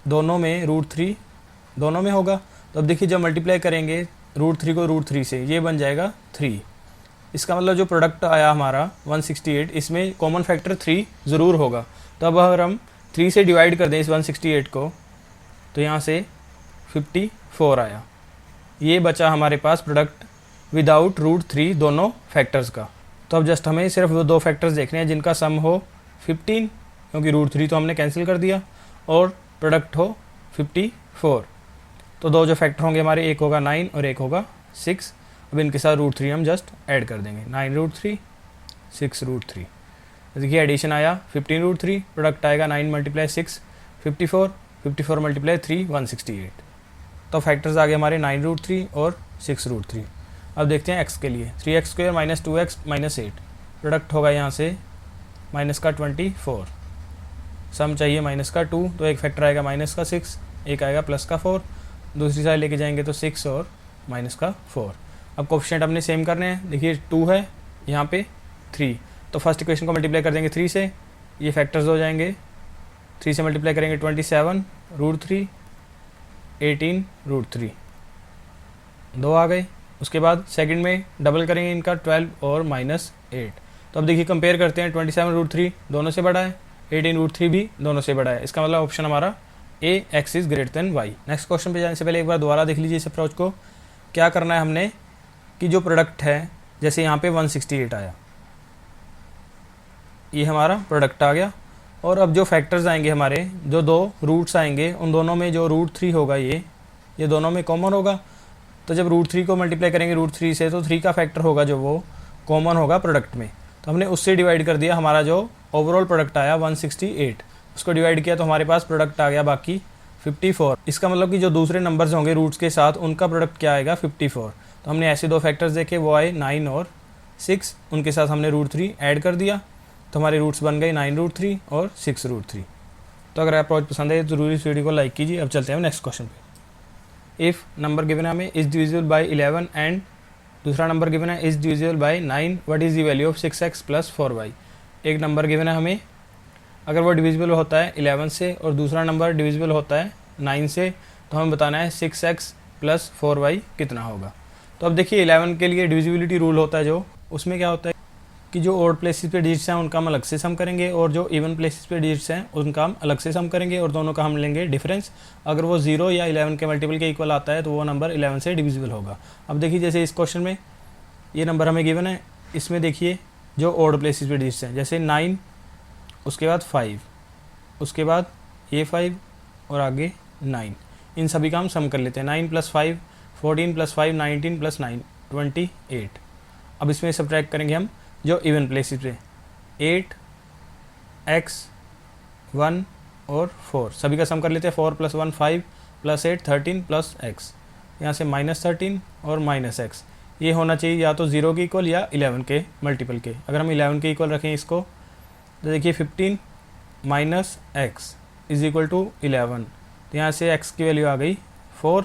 दोनों में रूट 3 दोनों में होगा, तो अब देखिए जब मल्टीप्लाई करेंगे रूट 3 को रूट 3 से, ये बन जाएगा 3। इसका मतलब जो प्रोडक्ट आया हमारा 168, इसमें कॉमन फैक्टर 3 ज़रूर होगा। तो अब अगर हम 3 से डिवाइड कर दें इस 168 को, तो यहाँ से 54 आया। ये बचा हमारे पास प्रोडक्ट विदाउट रूट 3 दोनों फैक्टर्स का। तो अब जस्ट हमें सिर्फ वो दो फैक्टर्स देखने हैं जिनका सम हो 15, क्योंकि रूट 3 तो हमने कैंसिल कर दिया, और प्रोडक्ट हो 54। तो दो जो फैक्टर होंगे हमारे, एक होगा 9 और एक होगा 6। अब इनके साथ रूट 3 हम जस्ट ऐड कर देंगे, 9 रूट 3 6 रूट 3। देखिए एडिशन आया 15 रूट 3, प्रोडक्ट आएगा 9 मल्टीप्लाई 6 54, 54 मल्टीप्लाई 3 168। तो फैक्टर्स आ गए हमारे 9 रूट 3 और 6 रूट 3। अब देखते हैं x के लिए 3x² minus 2x minus 8, product होगा यहाँ से माइनस का 24, सम चाहिए माइनस का 2, तो एक फैक्टर आएगा माइनस का 6, एक आएगा प्लस का 4। दूसरी साइड लेके जाएंगे तो 6 और माइनस का 4। अब कोफिशिएंट अपने सेम करने हैं, देखिए 2 है यहाँ पे 3, तो फर्स्ट इक्वेशन को मल्टीप्लाई कर देंगे 3 से, ये फैक्टर्स हो जाएंगे। 3 से मल्टीप्लाई करेंगे 27 रूट 3 18 रूट 3, 2 आ गए। उसके बाद सेकंड में डबल करेंगे इनका 12 और माइनस 8। तो अब देखिए कंपेयर करते हैं, 27 रूट 3 दोनों से बड़ा है, 18 रूट 3 भी दोनों से बड़ा है, इसका मतलब ऑप्शन हमारा A, X is greater than Y. Next question पे जाने से पहले एक बार दोबारा देख लीजिए इस अप्रोच को। क्या करना है हमने कि जो प्रोडक्ट है, जैसे यहाँ पे 168 आया, ये हमारा प्रोडक्ट आ गया, और अब जो फैक्टर्स आएंगे हमारे, जो दो रूट्स आएंगे, उन दोनों में जो रूट 3 होगा ये दोनों में कॉमन होगा। तो जब रूट 3 को मल्टीप्लाई करेंगे रूट 3 से, तो 3 का फैक्टर होगा जो वो कॉमन होगा प्रोडक्ट में, तो हमने उससे डिवाइड कर दिया। हमारा जो ओवरऑल प्रोडक्ट आया 168, उसको डिवाइड किया तो हमारे पास प्रोडक्ट आ गया बाकी 54। इसका मतलब कि जो दूसरे नंबर्स होंगे रूट्स के साथ उनका प्रोडक्ट क्या आएगा 54। तो हमने ऐसे दो फैक्टर्स देखे, वो आए 9 और 6, उनके साथ हमने √3 ऐड कर दिया तो हमारे रूट्स बन गए 9√3 और 6√3। तो अगर अप्रोच पसंद है तो जरूर इस वीडियो को लाइक कीजिए। अब चलते हैं नेक्स्ट क्वेश्चन पे। इफ़ नंबर गिवन है हमें इज़ डिविजिबल बाय 11 एंड दूसरा नंबर गिवन है is divisible by 9, what is the value of 6x + 4y। एक नंबर गिवन है हमें, अगर वो डिविजिबल होता है 11 से और दूसरा नंबर डिविजिबल होता है 9 से, तो हमें बताना है 6x + 4y कितना होगा। तो अब देखिए 11 के लिए डिविजिबिलिटी रूल होता है, जो उसमें क्या होता है कि जो ऑड प्लेसेस पे डिजिट्स हैं उनका हम अलग से सम करेंगे और जो इवन प्लेसेस पे डिजिट्स हैं उनका हम अलग से सम करेंगे और दोनों का हम लेंगे डिफरेंस। अगर वो 0 या 11 के मल्टीपल के इक्वल आता है तो वो नंबर 11 से डिविजिबल होगा। अब देखिए जैसे इस क्वेश्चन में ये नंबर हमें गिवन है, इसमें देखिए जो ऑड प्लेसेस पे डिजिट्स हैं जैसे 9, उसके बाद 5, उसके बाद ये 5 और आगे 9, इन सभी का हम सम कर लेते हैं। 9 + 5 14 + 5 19 + 9 28। अब इसमें सब्ट्रैक्ट करेंगे हम जो इवन प्लेसेस पे 8 x 1 और 4 सभी का सम कर लेते हैं। 4 + 1 5 + 8 13 + x, यहाँ से -13 और -x, ये होना चाहिए या तो 0 के इक्वल या 11 के मल्टीपल के। अगर हम 11 के इक्वल रखें इसको तो देखिए 15 - x = 11, तो यहाँ से x की वैल्यू आ गई 4,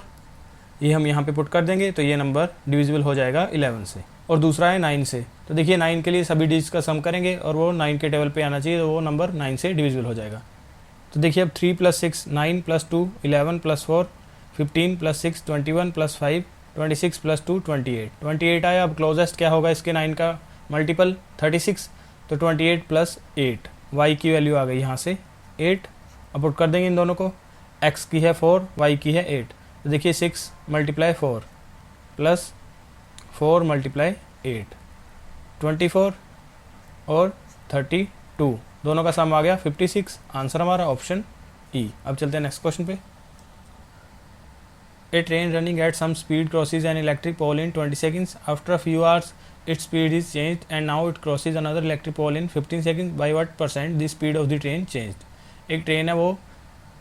ये हम यहाँ पे पुट कर देंगे तो ये नंबर डिविजिबल हो जाएगा 11 से। और दूसरा है 9 से, तो देखिए 9 के लिए सभी डिजिट्स का सम करेंगे और वो 9 के टेबल पे आना चाहिए, तो वो नंबर 9 से डिविजिबल हो जाएगा। तो देखिए अब 3 + 6 9 + 2 11 + 4 15 + 6 21 + 5 26 + 2 28 28 आया। अब क्लोजेस्ट क्या होगा इसके 9 का मल्टीपल 36, तो 28 + 8, y की वैल्यू आ गई यहाँ से 8। अब पुट कर देंगे इन दोनों को, x की है 4 y की है 8, तो देखिए 6 × 4 + 4 × 8 24 और 32, दोनों का सम आ गया 56। आंसर हमारा ऑप्शन ई। अब चलते हैं नेक्स्ट क्वेश्चन पे। A train running at some speed crosses an electric pole in 20 seconds. After a few hours its speed is changed and now it crosses another electric pole in 15 seconds. By what % the speed of the train changed? एक train है वो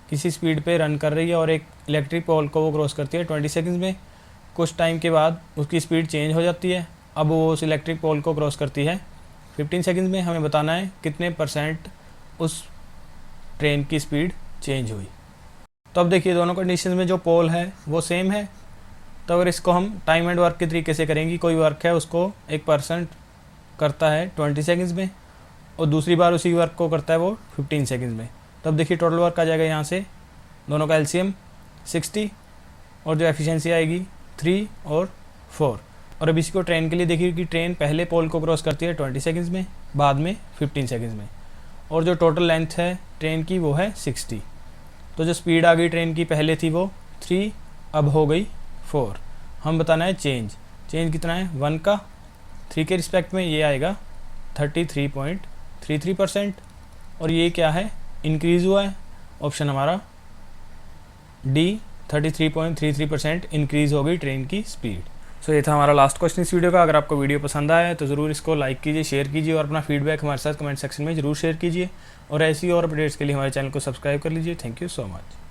किसी speed पे run कर रही है और एक इलेक्ट्रिक पोल को वो क्रॉस करती है 20 सेकंड्स में। कुछ टाइम के बाद उसकी स्पीड चेंज हो जाती है, अब वो उस इलेक्ट्रिक पोल को क्रॉस करती है 15 सेकंड्स में। हमें बताना है कितने % उस ट्रेन की स्पीड चेंज हुई। तो अब देखिए दोनों कंडीशन में जो पोल है वो सेम है, तो अगर इसको हम टाइम एंड वर्क के तरीके से करेंगे, कोई वर्क है उसको एक पर्सन करता है 20 सेकंड्स में और दूसरी बार उसी वर्क को करता है वो 15 सेकंड्स में। तो अब देखिए टोटल वर्क आ जाएगा यहाँ से, दोनों का LCM 60 और जो एफिशिएंसी आएगी 3 और 4। और अब इसी को ट्रेन के लिए देखिए कि ट्रेन पहले पोल को क्रॉस करती है 20 सेकंड्स में, बाद में 15 सेकंड्स में, और जो टोटल लेंथ है ट्रेन की वो है 60। तो जो स्पीड आ गई ट्रेन की पहले थी वो 3, अब हो गई 4। हम बताना है चेंज कितना है 1 का 3 के रिस्पेक्ट में, ये आएगा 33.33%। और ये क्या है इंक्रीज़ हुआ है, ऑप्शन हमारा डी 33.33% इंक्रीज़ हो गई ट्रेन की स्पीड। सो ये था हमारा लास्ट क्वेश्चन इस वीडियो का। अगर आपको वीडियो पसंद आया है तो ज़रूर इसको लाइक कीजिए, शेयर कीजिए और अपना फीडबैक हमारे साथ कमेंट सेक्शन में ज़रूर शेयर कीजिए। और ऐसी और अपडेट्स के लिए हमारे चैनल को सब्सक्राइब कर लीजिए। Thank you so much.